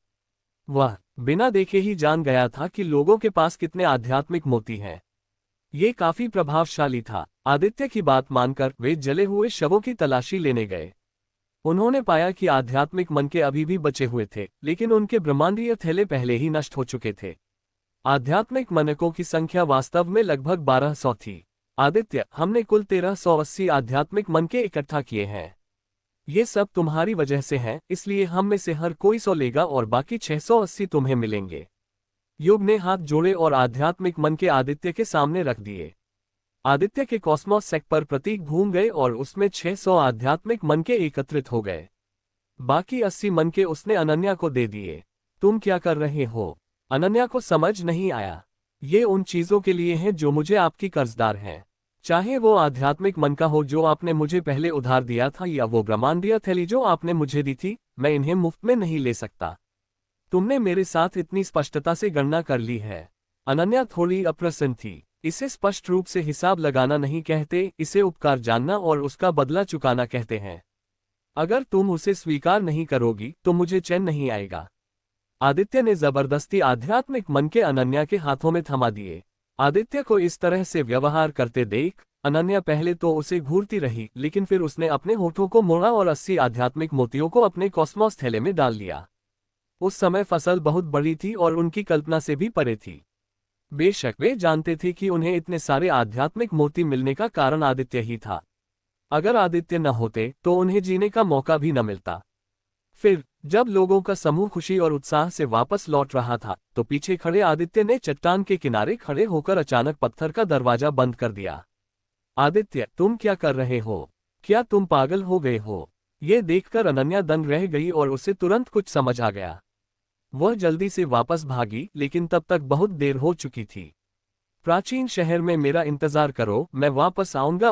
वह बिना देखे ही जान गया था कि लोगों के पास कितने आध्यात्मिक मोती हैं। ये काफी प्रभावशाली था। आदित्य की बात मानकर वे जले हुए शवों की तलाशी लेने गए। उन्होंने पाया कि आध्यात्मिक मन के अभी भी बचे हुए थे, लेकिन उनके ब्रह्मांडीय थैले पहले ही नष्ट हो चुके थे। आध्यात्मिक मनकों की संख्या वास्तव में लगभग 1200 थी। आदित्य, हमने कुल 1380 आध्यात्मिक मन के इकट्ठा किए हैं। ये सब तुम्हारी वजह से हैं, इसलिए हम में से हर कोई 100 लेगा और बाकी 680 तुम्हें मिलेंगे। युग ने हाथ जोड़े और आध्यात्मिक मन के आदित्य के सामने रख दिए। आदित्य के कॉस्मोस सेक पर प्रतीक घूम गए और उसमें 600 आध्यात्मिक मन के एकत्रित हो गए। बाकी 80 मन के उसने अनन्या को दे दिए। तुम क्या कर रहे हो? अनन्या को समझ नहीं आया। ये उन चीजों के लिए हैं जो मुझे आपकी कर्जदार हैं, चाहे वो आध्यात्मिक मन का हो जो आपने मुझे पहले उधार दिया था या वो ब्रह्मांडीय थैली जो आपने मुझे दी थी। मैं इन्हें मुफ्त में नहीं ले सकता। तुमने मेरे साथ इतनी स्पष्टता से गणना कर ली है। अनन्या थोड़ी अप्रसन्न थी। इसे स्पष्ट रूप से हिसाब लगाना नहीं कहते, इसे उपकार जानना और उसका बदला चुकाना कहते हैं। अगर तुम उसे स्वीकार नहीं करोगी तो मुझे चैन नहीं आएगा। आदित्य ने जबरदस्ती आध्यात्मिक मन के अनन्या के हाथों में थमा दिए। आदित्य को इस तरह से व्यवहार करते देख अनन्या पहले तो उसे घूरती रही, लेकिन फिर उसने अपने होठों को मोड़ा और 80 आध्यात्मिक मोतियों को अपने कॉस्मोस थैले में डाल दिया। उस समय फसल बहुत बड़ी थी और उनकी कल्पना से भी परे थी। बेशक वे जानते थे कि उन्हें इतने सारे आध्यात्मिक मोती मिलने का कारण आदित्य ही था। अगर आदित्य न होते तो उन्हें जीने का मौका भी न मिलता। फिर जब लोगों का समूह खुशी और उत्साह से वापस लौट रहा था तो पीछे खड़े आदित्य ने चट्टान के किनारे खड़े होकर अचानक पत्थर का दरवाजा बंद कर दिया। आदित्य, तुम क्या कर रहे हो? क्या तुम पागल हो गए हो? ये देखकर अनन्या दंग रह गई और उसे तुरंत कुछ समझ आ गया। वह जल्दी से वापस भागी, लेकिन तब तक बहुत देर हो चुकी थी। प्राचीन शहर में मेरा इंतजार करो, मैं वापस आऊंगा